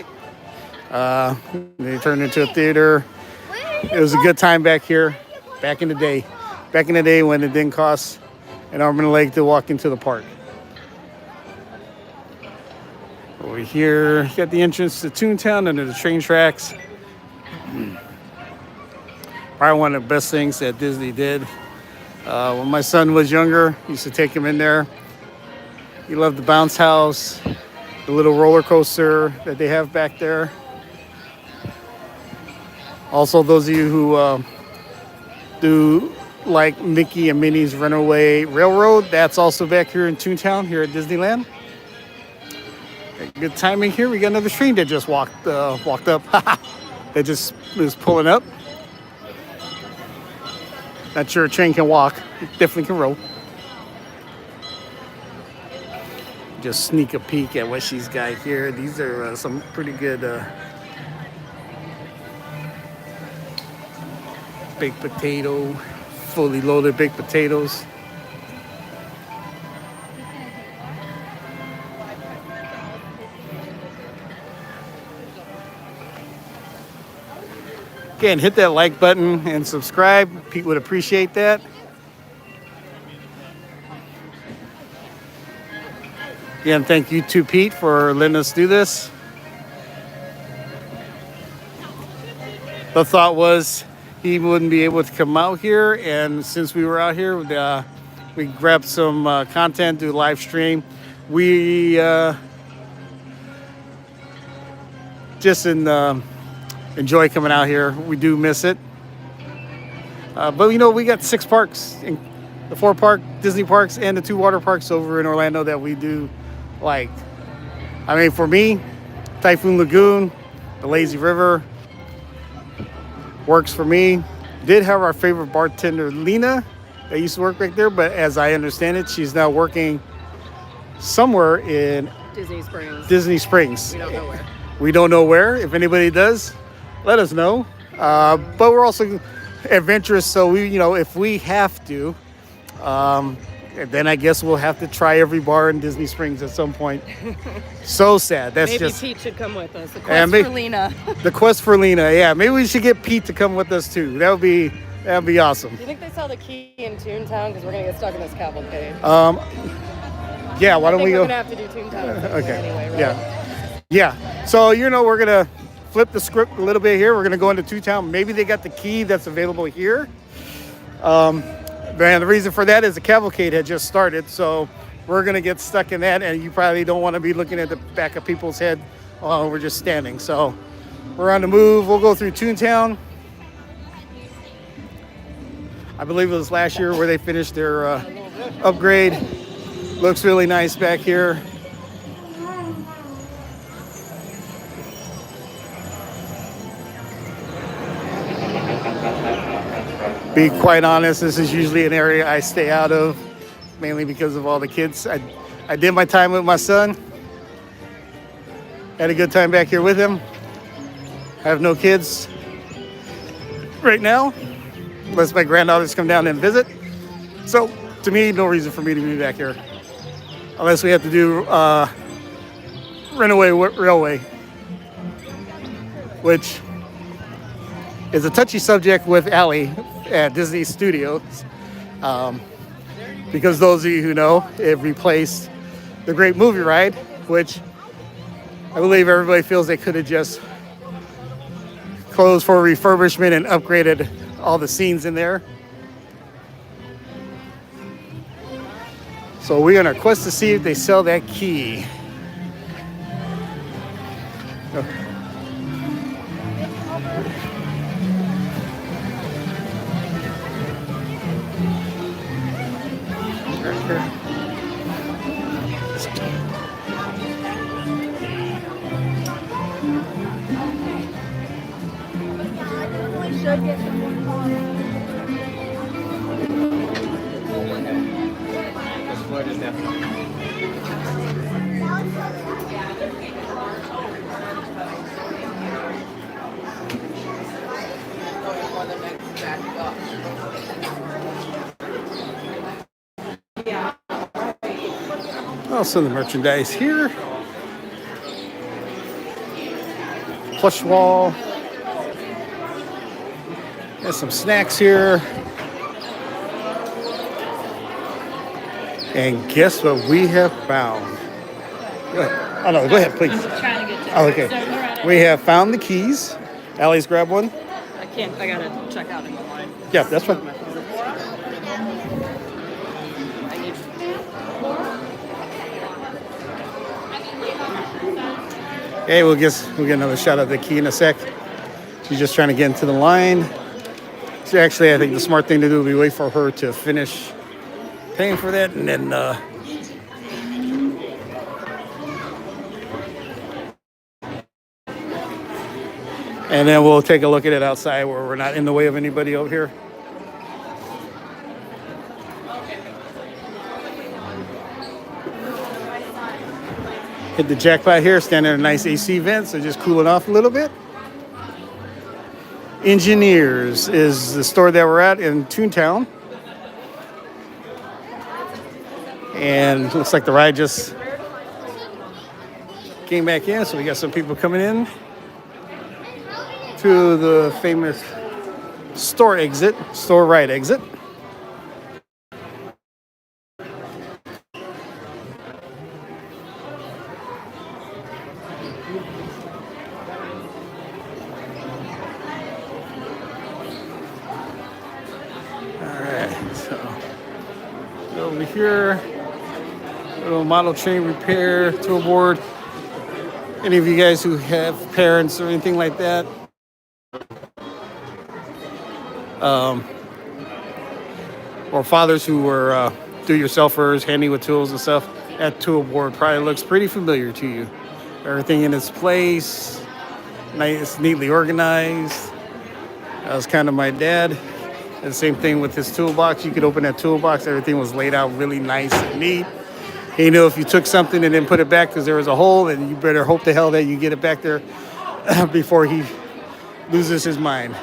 They turned into a theater. It was a good time back here, back in the day. Back in the day when it didn't cost an arm and a leg to walk into the park. Over here, you got the entrance to Toontown under the train tracks. Probably one of the best things that Disney did. When my son was younger, I used to take him in there. He loved the bounce house, the little roller coaster that they have back there. Also, those of you who do like Mickey and Minnie's Runaway Railroad, that's also back here in Toontown, here at Disneyland. Good timing here. We got another train that just walked up. That just is pulling up. Not sure a train can walk. It definitely can roll. Just sneak a peek at what she's got here. These are some pretty good baked potato, fully loaded baked potatoes. Again, hit that like button and subscribe. Pete would appreciate that. Again, thank you to Pete for letting us do this. The thought was he wouldn't be able to come out here, and since we were out here, we grabbed some content, do a live stream. We just enjoy coming out here. We do miss it. But you know, we got 6 parks, the 4 Disney parks and the 2 water parks over in Orlando that we do like. I mean, for me, Typhoon Lagoon, the Lazy River works for me. Did have our favorite bartender, Lena, that used to work back there, but as I understand it, she's now working somewhere in Disney Springs.
We don't know where.
We don't know where. If anybody does, let us know. But we're also adventurous, so we, you know, if we have to, then I guess we'll have to try every bar in Disney Springs at some point. So sad. That's
maybe
just.
Pete should come with us. The quest for Lena.
The quest for Lena. Yeah, maybe we should get Pete to come with us too. That would be awesome.
Do you think they sell the key in Toontown? Because we're gonna get stuck in this cavalcade.
Yeah. Why don't we go?
We're gonna have to do Toontown.
Okay.
Anyway, right?
Yeah. Yeah. So you know, we're gonna flip the script a little bit here. We're gonna go into Toontown. Maybe they got the key that's available here. And the reason for that is the cavalcade had just started, so we're gonna get stuck in that, and you probably don't want to be looking at the back of people's head while we're just standing. So we're on the move. We'll go through Toontown. I believe it was last year where they finished their upgrade. Looks really nice back here. Be quite honest, this is usually an area I stay out of, mainly because of all the kids. I did my time with my son. Had a good time back here with him. I have no kids right now, unless my granddaughters come down and visit. So, to me, no reason for me to be back here. Unless we have to do Runaway Railway, which is a touchy subject with Allie at Disney Studios. because those of you who know, it replaced the Great Movie Ride, which I believe everybody feels they could have just closed for refurbishment and upgraded all the scenes in there. So we're gonna quest to see if they sell that key. Also the merchandise here. Plush wall. There's some snacks here. And guess what we have found? Go ahead. Oh no, go ahead, please.
I'm trying to get to
Oh,
it.
okay.
So, all right.
We have found the keys. Allie's grab one.
I can't. I gotta check out in the line.
Yeah, that's fine. Hey, we'll get another shot of the key in a sec. She's just trying to get into the line. So actually, I think the smart thing to do would be wait for her to finish paying for that, and then we'll take a look at it outside where we're not in the way of anybody over here. Hit the jackpot here, standing in a nice AC vent, so just cooling off a little bit. Engineers is the store that we're at in Toontown. And it looks like the ride just came back in, so we got some people coming in to the famous store ride exit. Over here, little model train repair tool board. Any of you guys who have parents or anything like that, or fathers who were do-yourselfers, handy with tools and stuff, that tool board probably looks pretty familiar to you. Everything in its place, nice, neatly organized. That was kind of my dad. And the same thing with his toolbox. You could open that toolbox. Everything was laid out really nice and neat. He knew if you took something and then put it back because there was a hole, and you better hope to hell that you get it back there before he loses his mind.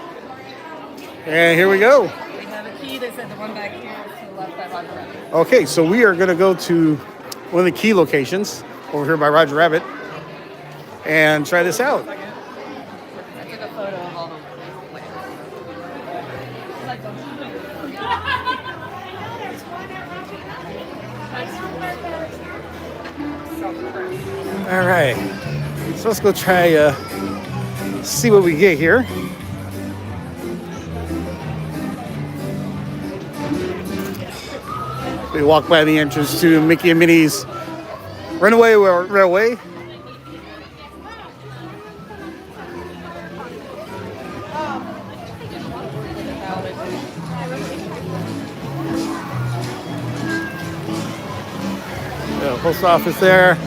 And here we go.
We have a key. They said the one back here to the left by Roger Rabbit.
Okay, so we are going to go to one of the key locations over here by Roger Rabbit and try this out.
I took a photo of all the
All right, so let's go try see what we get here. We walk by the entrance to Mickey and Minnie's Runaway Railway. The post office there.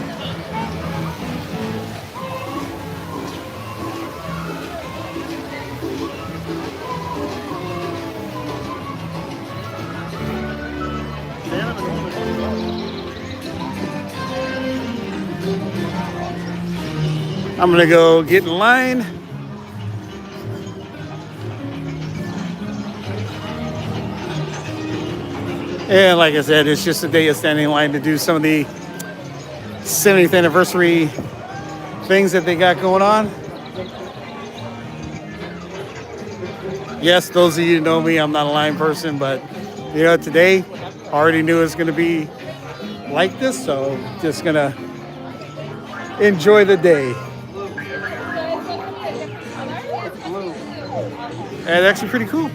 I'm gonna go get in line. And like I said, it's just a day of standing in line to do some of the 70th anniversary things that they got going on. Yes, those of you who know me, I'm not a line person, but you know, today already knew it was going to be like this, so just going to enjoy the day. And it's actually pretty cool.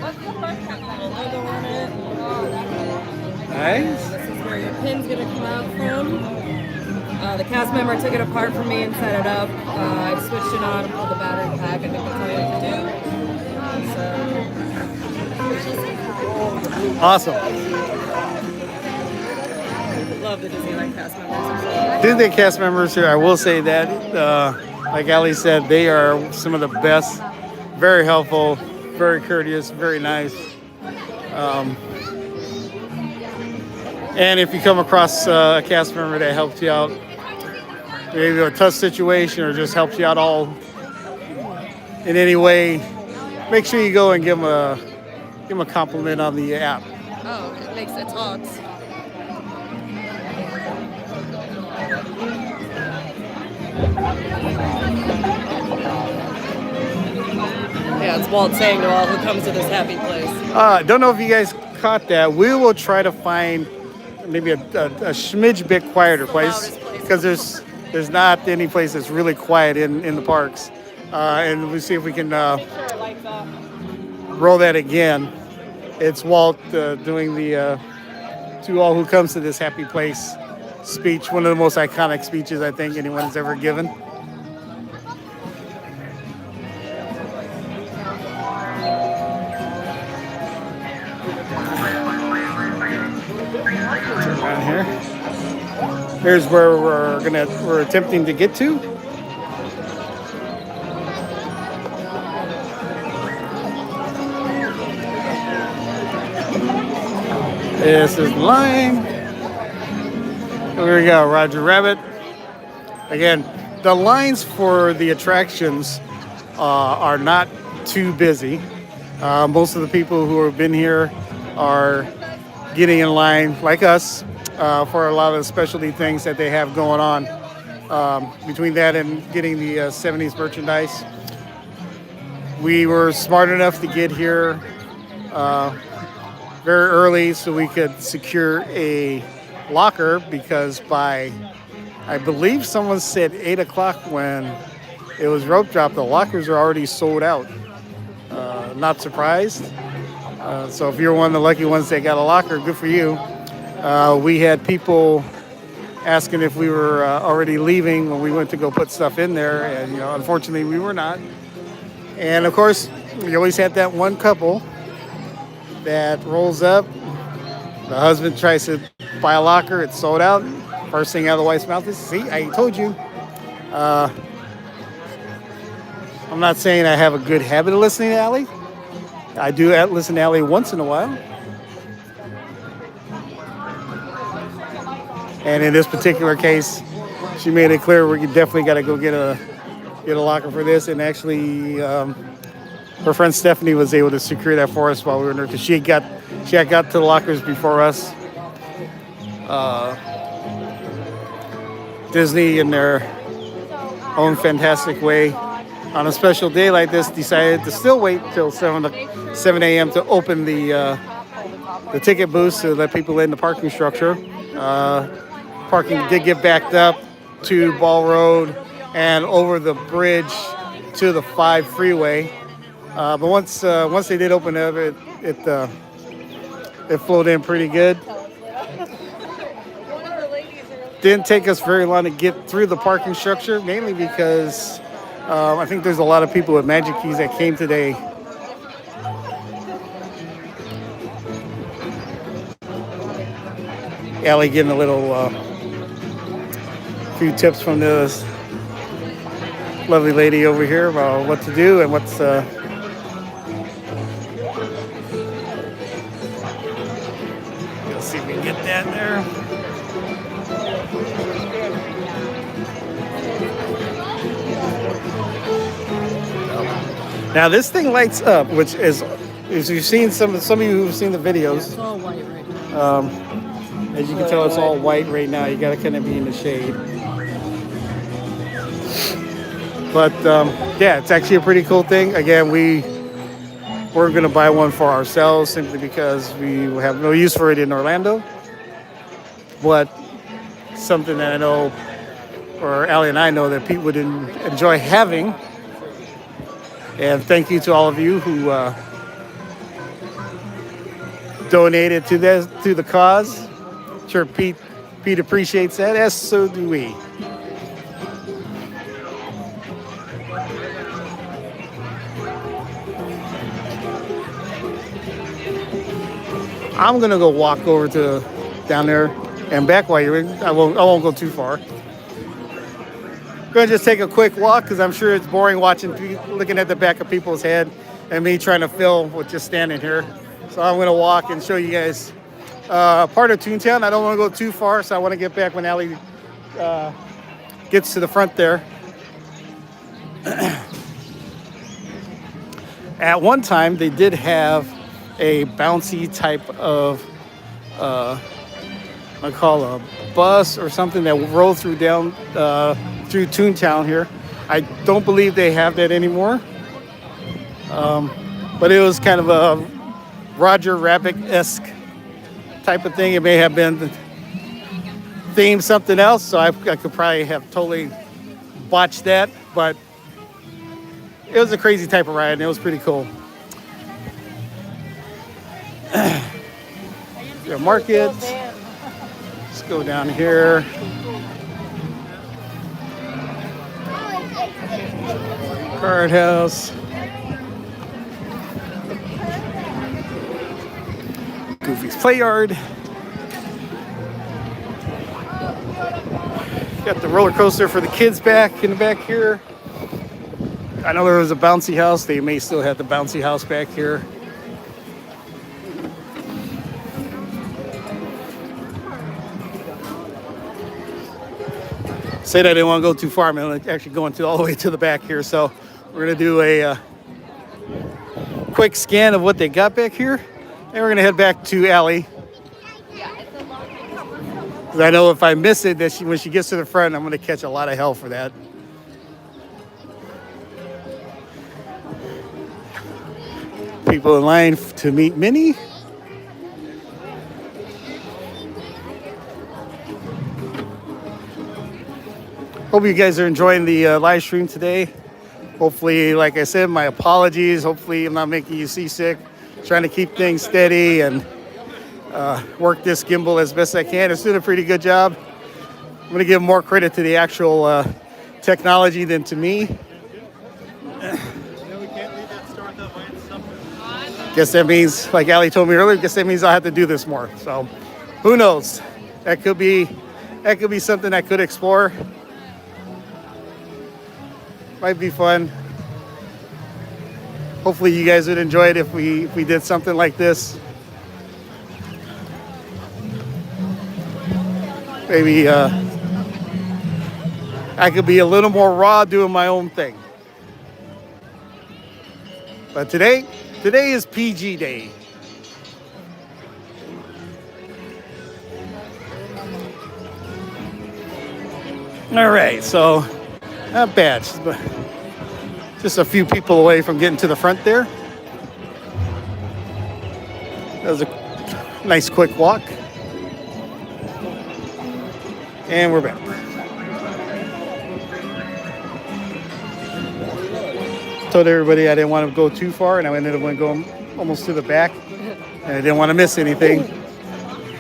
Nice.
This is where your pin's gonna come out from. The cast member took it apart for me and set it up. I switched it on, pulled the battery pack. I think that's all you have to do.
Awesome.
Love the Disneyland cast members.
Disney cast members here, I will say that, like Ali said, they are some of the best. Very helpful, very courteous, very nice. And if you come across a cast member that helps you out, maybe a tough situation or just helps you out all in any way, make sure you go and give them a compliment on the app.
Oh, it makes it talks. Yeah, it's Walt saying to all who comes to this happy place.
Don't know if you guys caught that. We will try to find maybe a smidge bit quieter place because there's not any place that's really quiet in the parks. And we'll see if we can roll that again. It's Walt doing the to all who comes to this happy place speech, one of the most iconic speeches I think anyone has ever given. Around here. Here's where we're attempting to get to. This is the line. Here we go, Roger Rabbit. Again, the lines for the attractions are not too busy. Most of the people who have been here are getting in line, like us, for a lot of the specialty things that they have going on. Between that and getting the 70s merchandise, we were smart enough to get here very early so we could secure a locker, because by, I believe someone said 8 o'clock when it was rope drop, the lockers are already sold out. Not surprised. So if you're one of the lucky ones that got a locker, good for you. We had people asking if we were already leaving when we went to go put stuff in there, and unfortunately we were not. And of course, we always had that one couple that rolls up. The husband tries to buy a locker, it's sold out. First thing out of the wife's mouth is, "See, I told you." I'm not saying I have a good habit of listening to Allie. I do listen to Allie once in a while. And in this particular case, she made it clear we definitely got to go get a locker for this. And actually, her friend Stephanie was able to secure that for us while we were in there, because she had got to the lockers before us. Disney, in their own fantastic way, on a special day like this, decided to still wait till 7 a.m. to open the ticket booths to let people in the parking structure. Parking did get backed up to Ball Road and over the bridge to the 5 freeway. But once they did open up, it flowed in pretty good. Didn't take us very long to get through the parking structure, mainly because I think there's a lot of people with Magic Keys that came today. Allie getting a little few tips from this lovely lady over here about what to do and what's let's see if we can get that there. Now this thing lights up, which is you've seen some of you who've seen the videos.
It's all white right now.
As you can tell, it's all white right now. You gotta kind of be in the shade. But yeah, it's actually a pretty cool thing. Again, we're gonna buy one for ourselves simply because we have no use for it in Orlando. but something that I know, or Allie and I know, that Pete would enjoy having. And thank you to all of you who donated to the cause. I'm sure Pete appreciates that, as so do we. I'm gonna go walk over to down there and back while you're in. I won't go too far. Gonna just take a quick walk because I'm sure it's boring looking at the back of people's head and me trying to film with just standing here. So I'm gonna walk and show you guys part of Toontown. I don't want to go too far, so I want to get back when Allie gets to the front there. At one time, they did have a bouncy type of I call a bus or something that rolled through through Toontown here. I don't believe they have that anymore. But it was kind of a Roger Rabbit-esque type of thing. It may have been themed something else, so I could probably have totally botched that, but it was a crazy type of ride and it was pretty cool. The market. Let's go down here. Card house. Goofy's Play Yard. Got the roller coaster for the kids back in the back here. I know there was a bouncy house. They may still have the bouncy house back here. Said I didn't want to go too far. I'm actually going all the way to the back here. So we're going to do a quick scan of what they got back here. And we're going to head back to Allie. Because I know if I miss it, that when she gets to the front, I'm going to catch a lot of hell for that. People in line to meet Minnie. Hope you guys are enjoying the live stream today. Hopefully, like I said, my apologies. Hopefully I'm not making you seasick. Trying to keep things steady and work this gimbal as best I can. It's doing a pretty good job. I'm going to give more credit to the actual technology than to me. Guess that means, like Allie told me earlier, guess that means I'll have to do this more. So who knows? That could be something I could explore. Might be fun. Hopefully you guys would enjoy it if we did something like this. Maybe I could be a little more raw doing my own thing. But today is PG day. All right, so not bad. Just a few people away from getting to the front there. That was a nice quick walk. And we're back. Told everybody I didn't want to go too far, and I ended up going almost to the back. And I didn't want to miss anything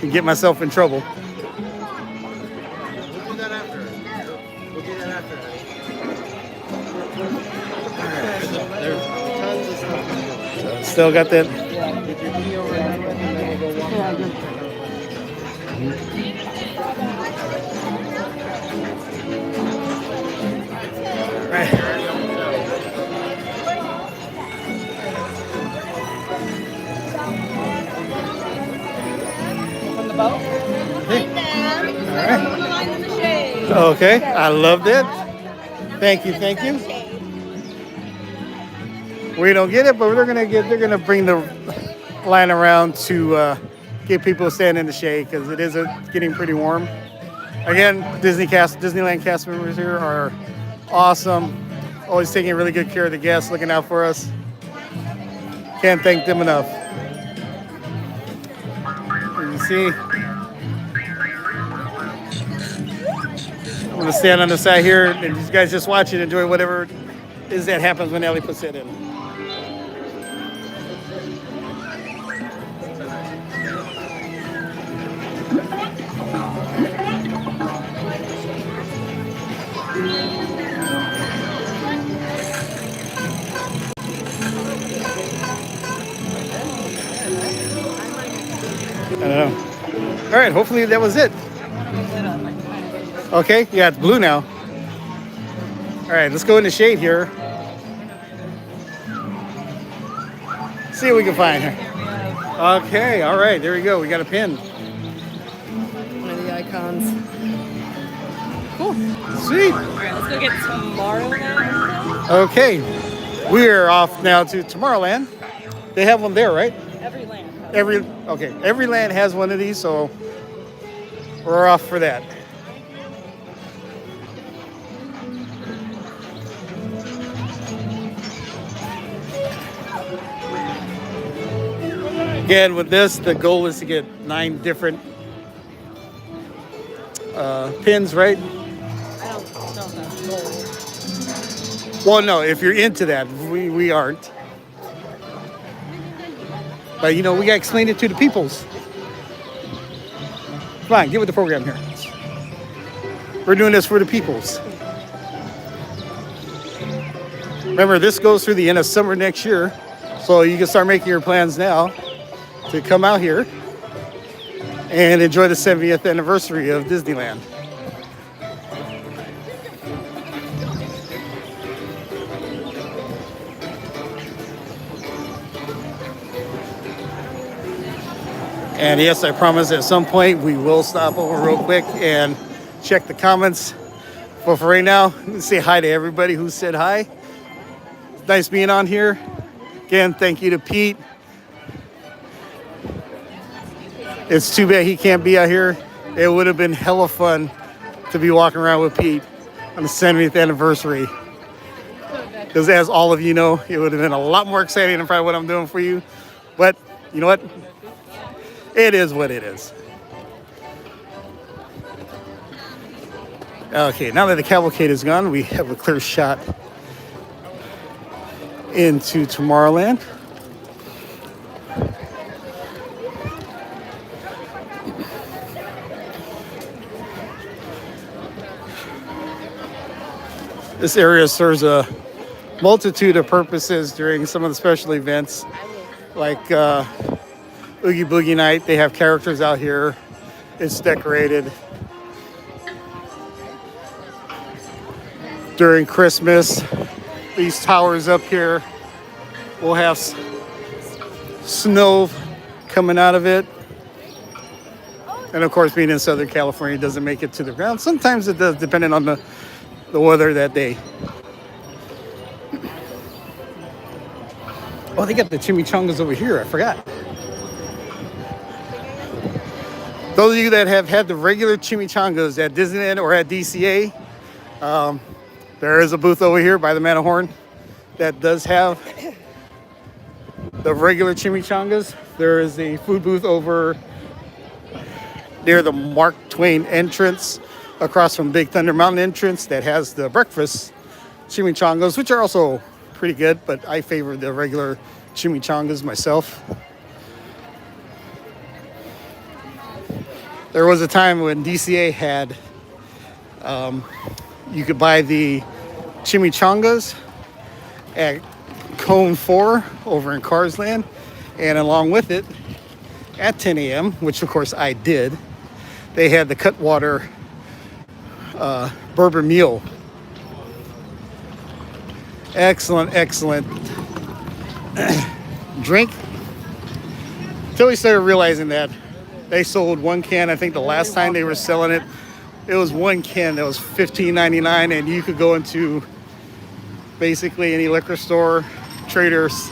and get myself in trouble. We'll do that after. There's tons of stuff. Still got that. Right.
On the boat?
Hey. All right. Okay, I love that. Thank you. We don't get it, but they're gonna bring the line around to get people to stand in the shade because it is getting pretty warm. Again, Disneyland cast members here are awesome. Always taking really good care of the guests, looking out for us. Can't thank them enough. You see, I'm gonna stand on the side here, and these guys just watch it, enjoy whatever is that happens when Ellie puts it in. I don't know. All right, hopefully that was it. Okay, yeah, it's blue now. All right, let's go in the shade here. See what we can find here. Okay, all right, there we go. We got a pin.
One of the icons. Cool.
Sweet.
All right, let's go get Tomorrowland.
Okay, we're off now to Tomorrowland. They have one there, right?
Every land.
Every land has one of these, so we're off for that. Again, with this, the goal is to get 9 different pins, right?
I don't know if that's gold.
Well, no, if you're into that, we aren't. But, you know, we got to explain it to the peoples. Come on, get with the program here. We're doing this for the peoples. Remember, this goes through the end of summer next year, so you can start making your plans now to come out here and enjoy the 70th anniversary of Disneyland. And yes, I promise at some point we will stop over real quick and check the comments. But for right now, let's say hi to everybody who said hi. It's nice being on here. Again, thank you to Pete. It's too bad he can't be out here. It would have been hella fun to be walking around with Pete on the 70th anniversary. Because as all of you know, it would have been a lot more exciting than probably what I'm doing for you. But you know what? It is what it is. Okay, now that the cavalcade is gone, we have a clear shot into Tomorrowland. This area serves a multitude of purposes during some of the special events, like Oogie Boogie Night. They have characters out here. It's decorated. During Christmas, these towers up here will have snow coming out of it. And of course, being in Southern California, it doesn't make it to the ground. Sometimes it does, depending on the weather that day. Oh, they got the chimichangas over here. I forgot. Those of you that have had the regular chimichangas at Disneyland or at DCA, there is a booth over here by the Matterhorn that does have the regular chimichangas. There is a food booth over near the Mark Twain entrance across from Big Thunder Mountain entrance that has the breakfast chimichangas, which are also pretty good, but I favor the regular chimichangas myself. There was a time when DCA had, you could buy the chimichangas at Cone 4 over in Carsland, and along with it, at 10 a.m., which of course I did, they had the Cutwater bourbon mule. Excellent, excellent drink. Until we started realizing that they sold one can. I think the last time they were selling it, it was one can that was $15.99, and you could go into basically any liquor store, Traders,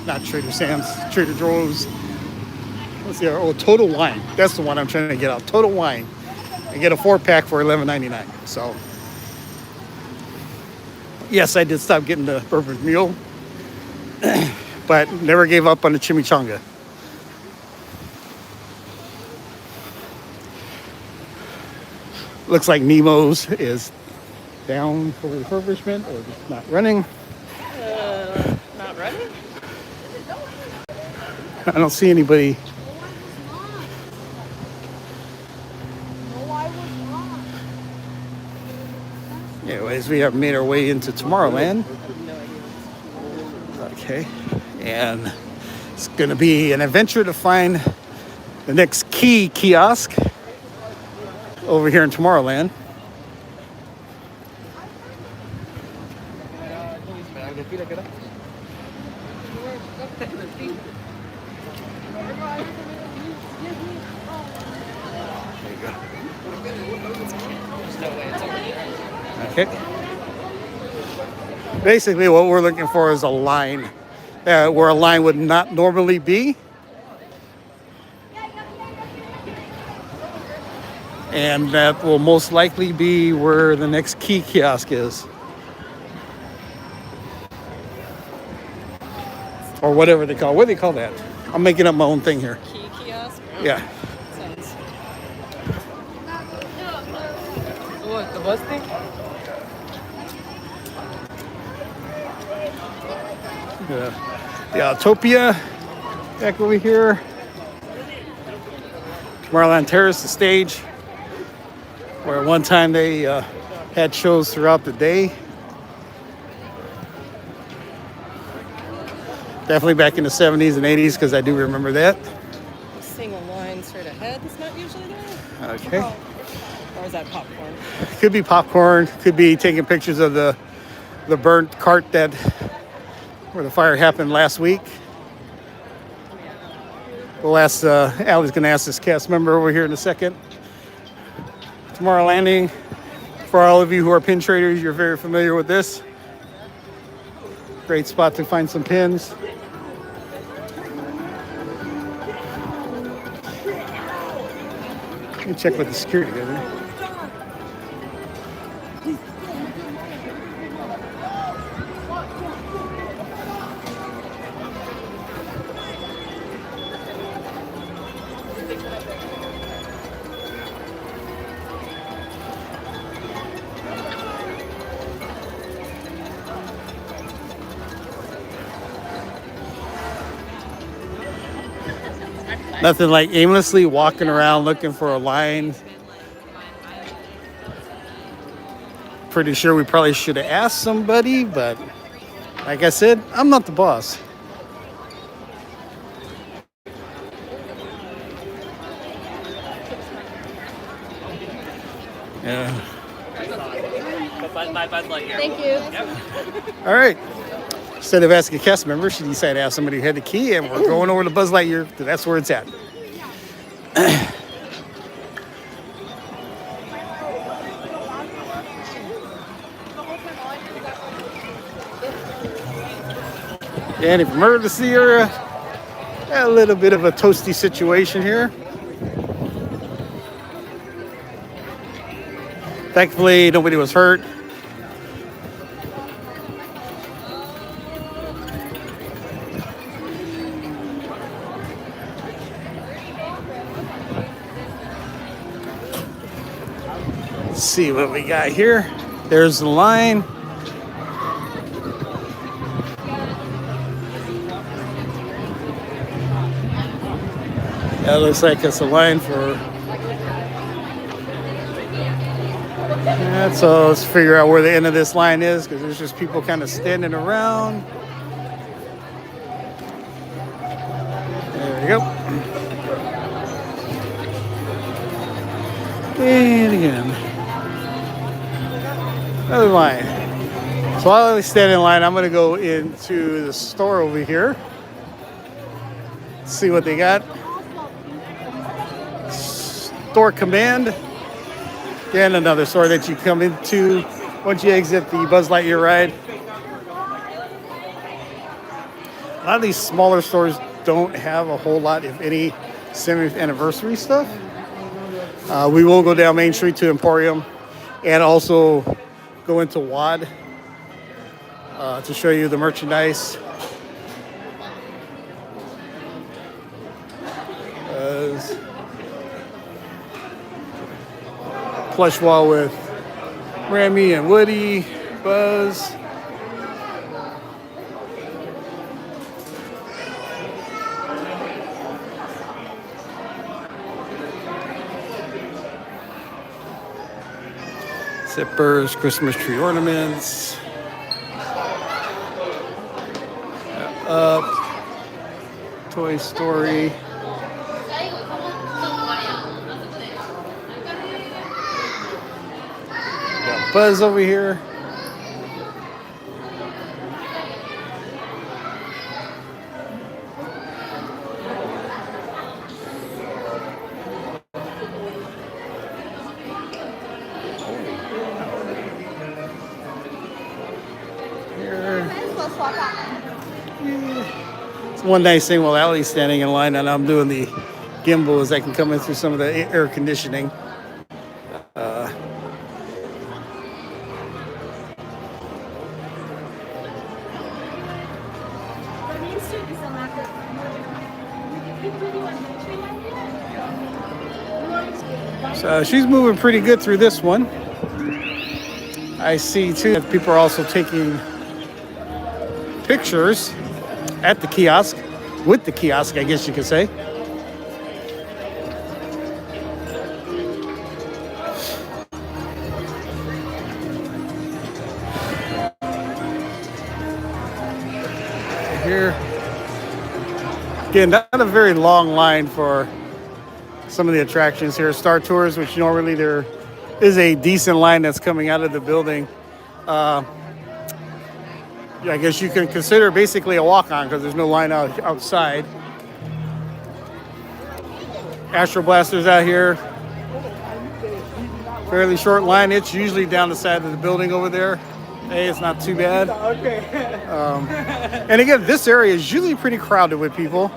not Trader Sam's, Trader Joe's. Let's see, oh, Total Wine. That's the one I'm trying to get out. Total Wine, and get a 4-pack for $11.99. So, yes, I did stop getting the bourbon mule, but never gave up on the chimichanga. Looks like Nemo's is down for refurbishment or just not running.
Not running?
I don't see anybody. Anyways, we have made our way into Tomorrowland. Okay, and it's going to be an adventure to find the next key kiosk over here in Tomorrowland. Okay. Basically, what we're looking for is a line where a line would not normally be. And that will most likely be where the next key kiosk is. Or whatever they call it. What do they call that? I'm making up my own thing here.
Key kiosk?
Yeah.
Sounds.
What, the bus thing?
The Utopia back over here. Tomorrowland Terrace, the stage, where at one time they had shows throughout the day. Definitely back in the 70s and 80s, because I do remember that.
Seeing a line straight ahead that's not usually there.
Okay.
Or is that popcorn?
Could be popcorn. Could be taking pictures of the burnt cart where the fire happened last week. We'll ask, Allie's going to ask this cast member over here in a second. Tomorrow Landing, for all of you who are pin traders, you're very familiar with this. Great spot to find some pins. Let me check with the security guard. Nothing like aimlessly walking around looking for a line. Pretty sure we probably should have asked somebody, but like I said, I'm not the boss. Yeah.
Thank you.
All right. Instead of asking a cast member, she decided to ask somebody who had the key, and we're going over to Buzz Lightyear. That's where it's at. And if emergency area, a little bit of a toasty situation here. Thankfully, nobody was hurt. Let's see what we got here. There's the line. That looks like it's a line for... So let's figure out where the end of this line is, because there's just people kind of standing around. There we go. And again. Another line. So while I stand in line, I'm going to go into the store over here. See what they got. Store Command. Again, another store that you come into once you exit the Buzz Lightyear ride. A lot of these smaller stores don't have a whole lot, if any, 70th anniversary stuff. We will go down Main Street to Emporium and also go into WAD to show you the merchandise. plush wall with Remy and Woody, Buzz. Zippers, Christmas tree ornaments. Up. Toy Story. Got Buzz over here. One nice thing while Allie's standing in line and I'm doing the gimbal is I can come in through some of the air conditioning. So she's moving pretty good through this one. I see too that people are also taking pictures at the kiosk, with the kiosk, I guess you could say. Here. Again, not a very long line for some of the attractions here. Star Tours, which normally there is a decent line that's coming out of the building. I guess you can consider basically a walk-on because there's no line outside. Astro Blaster's out here. Fairly short line. It's usually down the side of the building over there. Hey, it's not too bad. And again, this area is usually pretty crowded with people.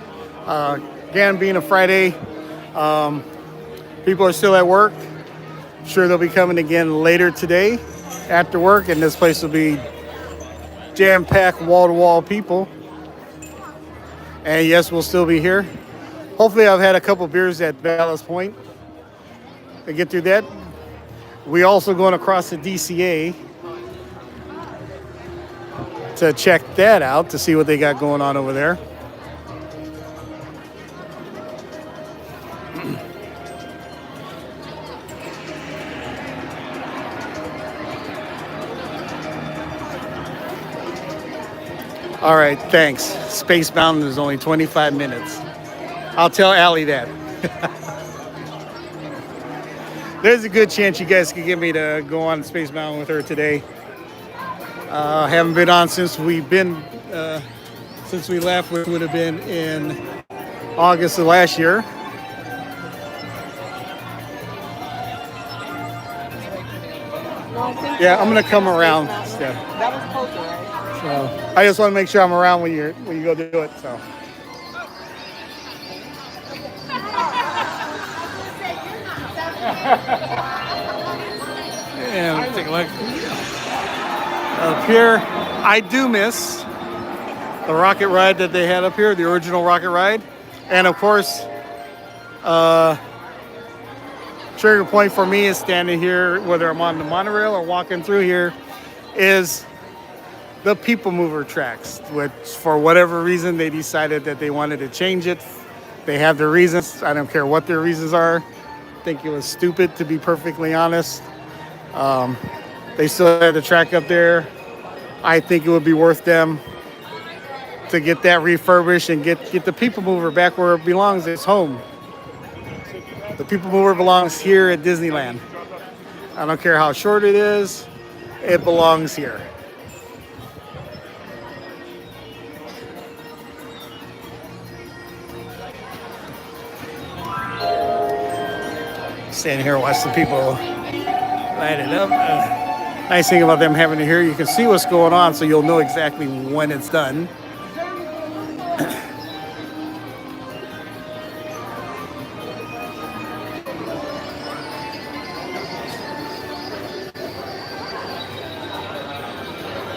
Again, being a Friday, people are still at work. Sure they'll be coming again later today after work, and this place will be jam-packed, wall-to-wall people. And yes, we'll still be here. Hopefully I've had a couple beers at Ballast Point to get through that. We also going across the DCA to check that out to see what they got going on over there. All right, thanks. Space Mountain is only 25 minutes. I'll tell Allie that. There's a good chance you guys could get me to go on Space Mountain with her today. Haven't been on since we left, which would have been in August of last year. Yeah, I'm gonna come around. Yeah.
That was closer, right?
So I just want to make sure I'm around when you go do it. So. And take a look up here. I do miss the rocket ride that they had up here, the original rocket ride, and of course, trigger point for me is standing here, whether I'm on the monorail or walking through here, is the People Mover tracks, which for whatever reason they decided that they wanted to change it. They have their reasons. I don't care what their reasons are. I think it was stupid, to be perfectly honest. They still had the track up there. I think it would be worth them to get that refurbished and get the People Mover back where it belongs. It's home. The People Mover belongs here at Disneyland. I don't care how short it is. It belongs here. Standing here, watch the people light it up. Nice thing about them having it here, you can see what's going on, so you'll know exactly when it's done.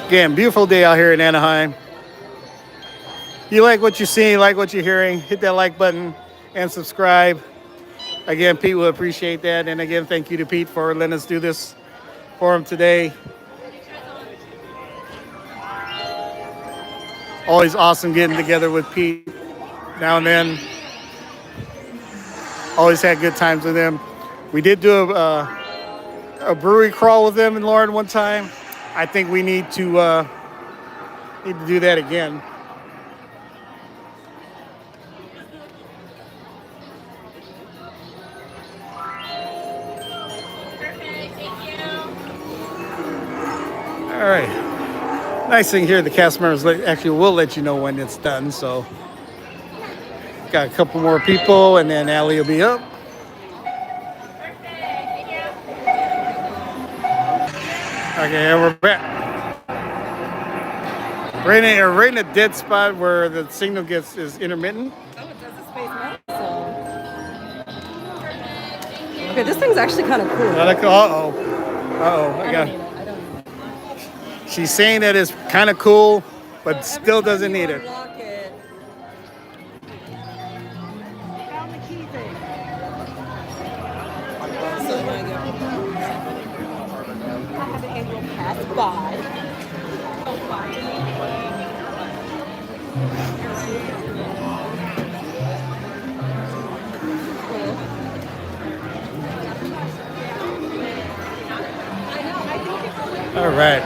Again, beautiful day out here in Anaheim. You like what you're seeing, like what you're hearing, hit that like button and subscribe. again, Pete will appreciate that. And again, thank you to Pete for letting us do this for him today. Always awesome getting together with Pete now and then. Always had good times with him. We did do a brewery crawl with him and Lauren one time. I think we need to do that again. All right. Nice thing here, the cast members actually will let you know when it's done. So got a couple more people, and then Allie will be up. Okay, and we're back. Right in a dead spot where the signal is intermittent.
Oh, it does a space medicine. Okay, this thing's actually kind of cool.
Uh-oh. I got it. She's saying that it's kind of cool, but still doesn't need it. All right.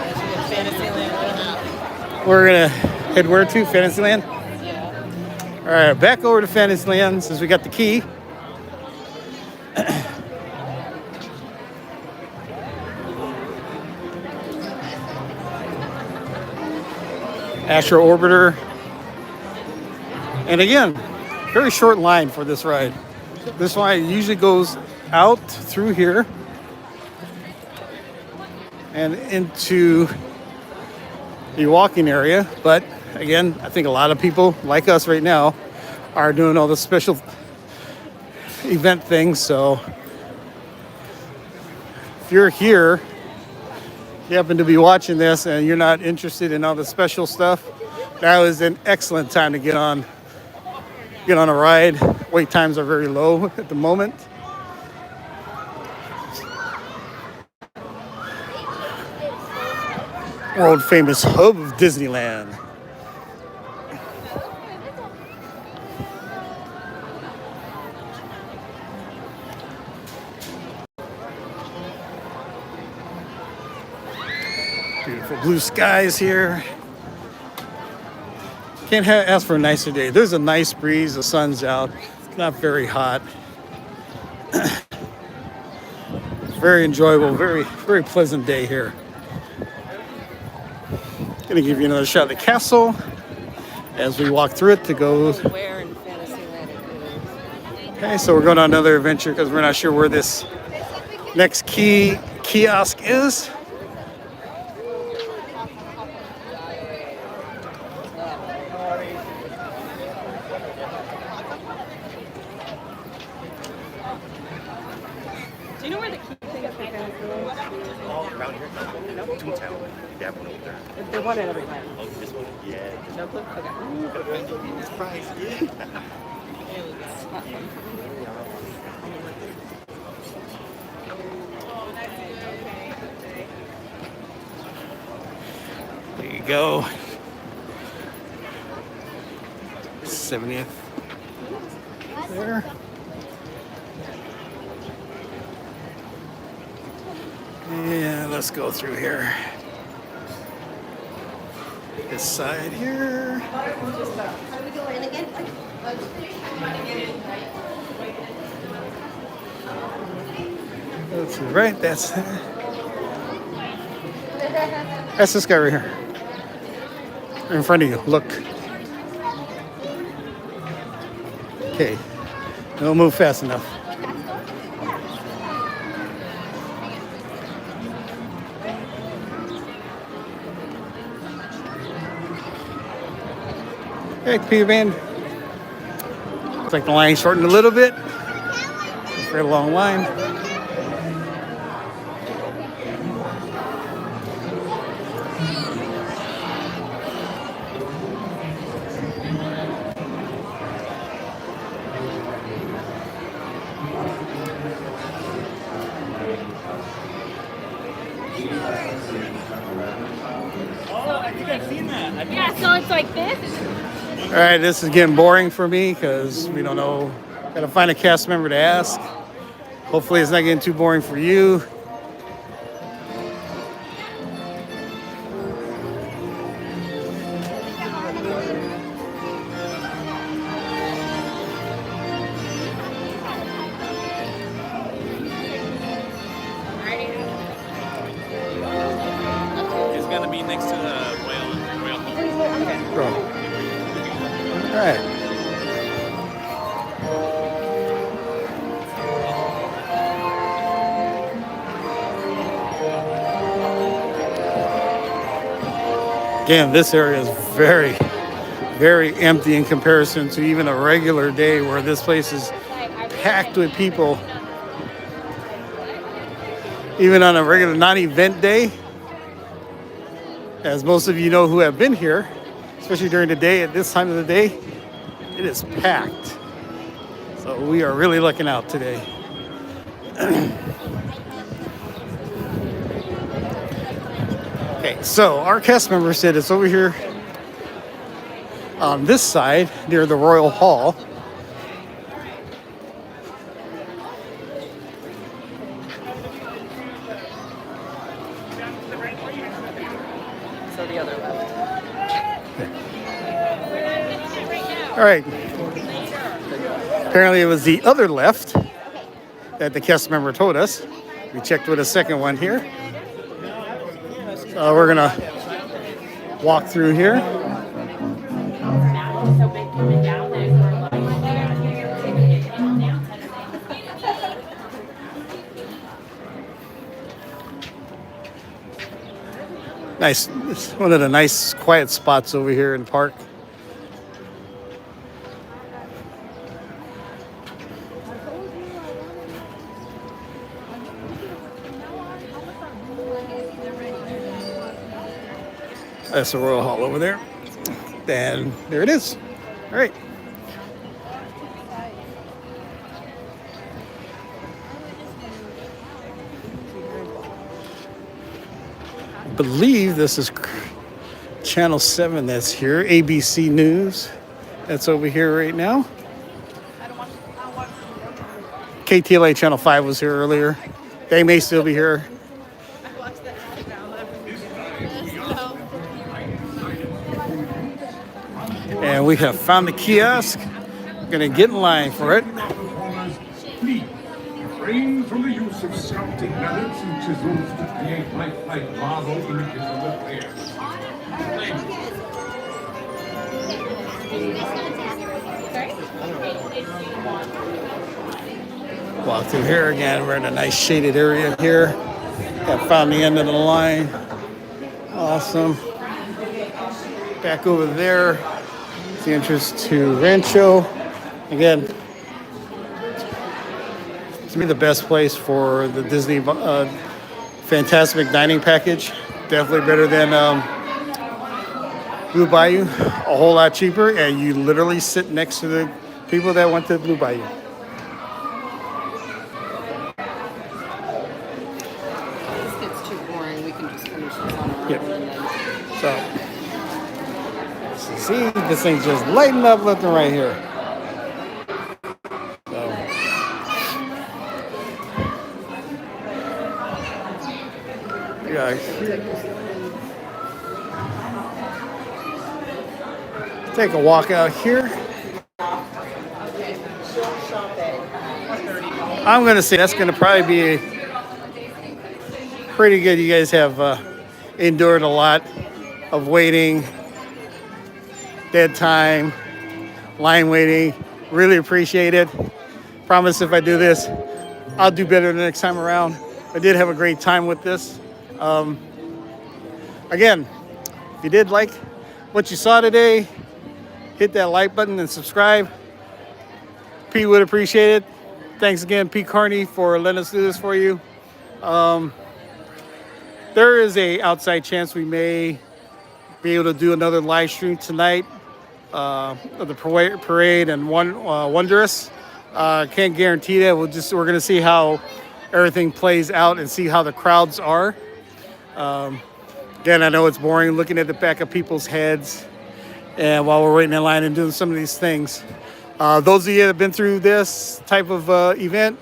We're gonna head where to? Fantasyland? Yeah. All right, back over to Fantasyland since we got the key. Astro Orbiter. And again, very short line for this ride. This line usually goes out through here and into the walking area. But again, I think a lot of people like us right now are doing all the special event things. So if you're here, you happen to be watching this and you're not interested in all the special stuff, that was an excellent time to get on a ride. Wait times are very low at the moment. World famous hub of Disneyland. Beautiful blue skies here. Can't ask for a nicer day. There's a nice breeze, the sun's out. It's not very hot. Very enjoyable, very, very pleasant day here. Gonna give you another shot of the castle as we walk through it to go.
Where in Fantasyland it is.
Okay, so we're going on another adventure because we're not sure where this next kiosk is.
Do you know where the key thing is for Fantasyland?
All around here? No. Toontown. That one over there.
They want it every time.
Oh, this one? Yeah.
No clue? Okay.
Surprise.
There you go. 70th. There. Yeah, let's go through here. This side here. Go to the right, that's this guy right here. In front of you, look. Okay, don't move fast enough. Hey, Peter Van. Looks like the line shortened a little bit. Very long line.
Yeah, so it's like this.
All right, this is getting boring for me because we don't know. Gotta find a cast member to ask. Hopefully it's not getting too boring for you.
It's gonna be next to the whale.
Bro. All right. Again, this area is very, very empty in comparison to even a regular day where this place is packed with people. Even on a regular non-event day, as most of you know who have been here, especially during the day at this time of the day, it is packed. So we are really looking out today. Okay, so our cast member said it's over here on this side near the Royal Hall.
So the other left.
All right. Apparently it was the other left that the cast member told us. We checked with a second one here. We're gonna walk through here. Nice, it's one of the nice quiet spots over here in the park. That's the Royal Hall over there. And there it is. All right. I believe this is Channel 7 that's here. ABC News. That's over here right now. KTLA Channel 5 was here earlier. They may still be here. And we have found the kiosk. We're gonna get in line for it.
Please refrain from the use of sculpting mallets and chisels to create lifelike marble images of the players.
Walk through here again. We're in a nice shaded area here. Got found the end of the line. Awesome. Back over there. The entrance to Rancho. Again, to me the best place for the Disney Fantasmic dining package. Definitely better than Blue Bayou. A whole lot cheaper, and you literally sit next to the people that went to Blue Bayou.
This gets too boring. We can just finish this on our own. And then...
See, this thing's just lighting up left and right here. So. Yeah. Take a walk out here. I'm going to say that's going to probably be pretty good. You guys have endured a lot of waiting. Dead time, line waiting, really appreciate it. Promise if I do this, I'll do better the next time around. I did have a great time with this. Again, if you did like what you saw today, hit that like button and subscribe. Pete would appreciate it. Thanks again, Pete Carney, for letting us do this for you. There is a outside chance we may be able to do another live stream tonight of the parade and Wondrous. Can't guarantee that. We're going to see how everything plays out and see how the crowds are. Again, I know it's boring looking at the back of people's heads and while we're waiting in line and doing some of these things. Those of you that have been through this type of event,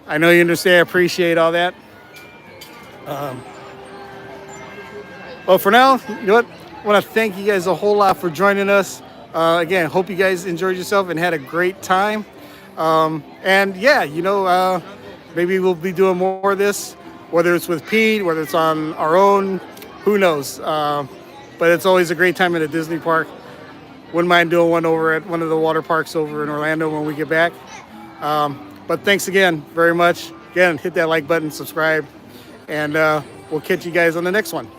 I know you understand, I appreciate all that. Well, for now, you know what? I want to thank you guys a whole lot for joining us. Again, hope you guys enjoyed yourself and had a great time. And yeah, you know, maybe we'll be doing more of this, whether it's with Pete, whether it's on our own, who knows. But it's always a great time at a Disney park. Wouldn't mind doing one over at one of the water parks over in Orlando when we get back. But thanks again very much. Again, hit that like button, subscribe, and we'll catch you guys on the next one.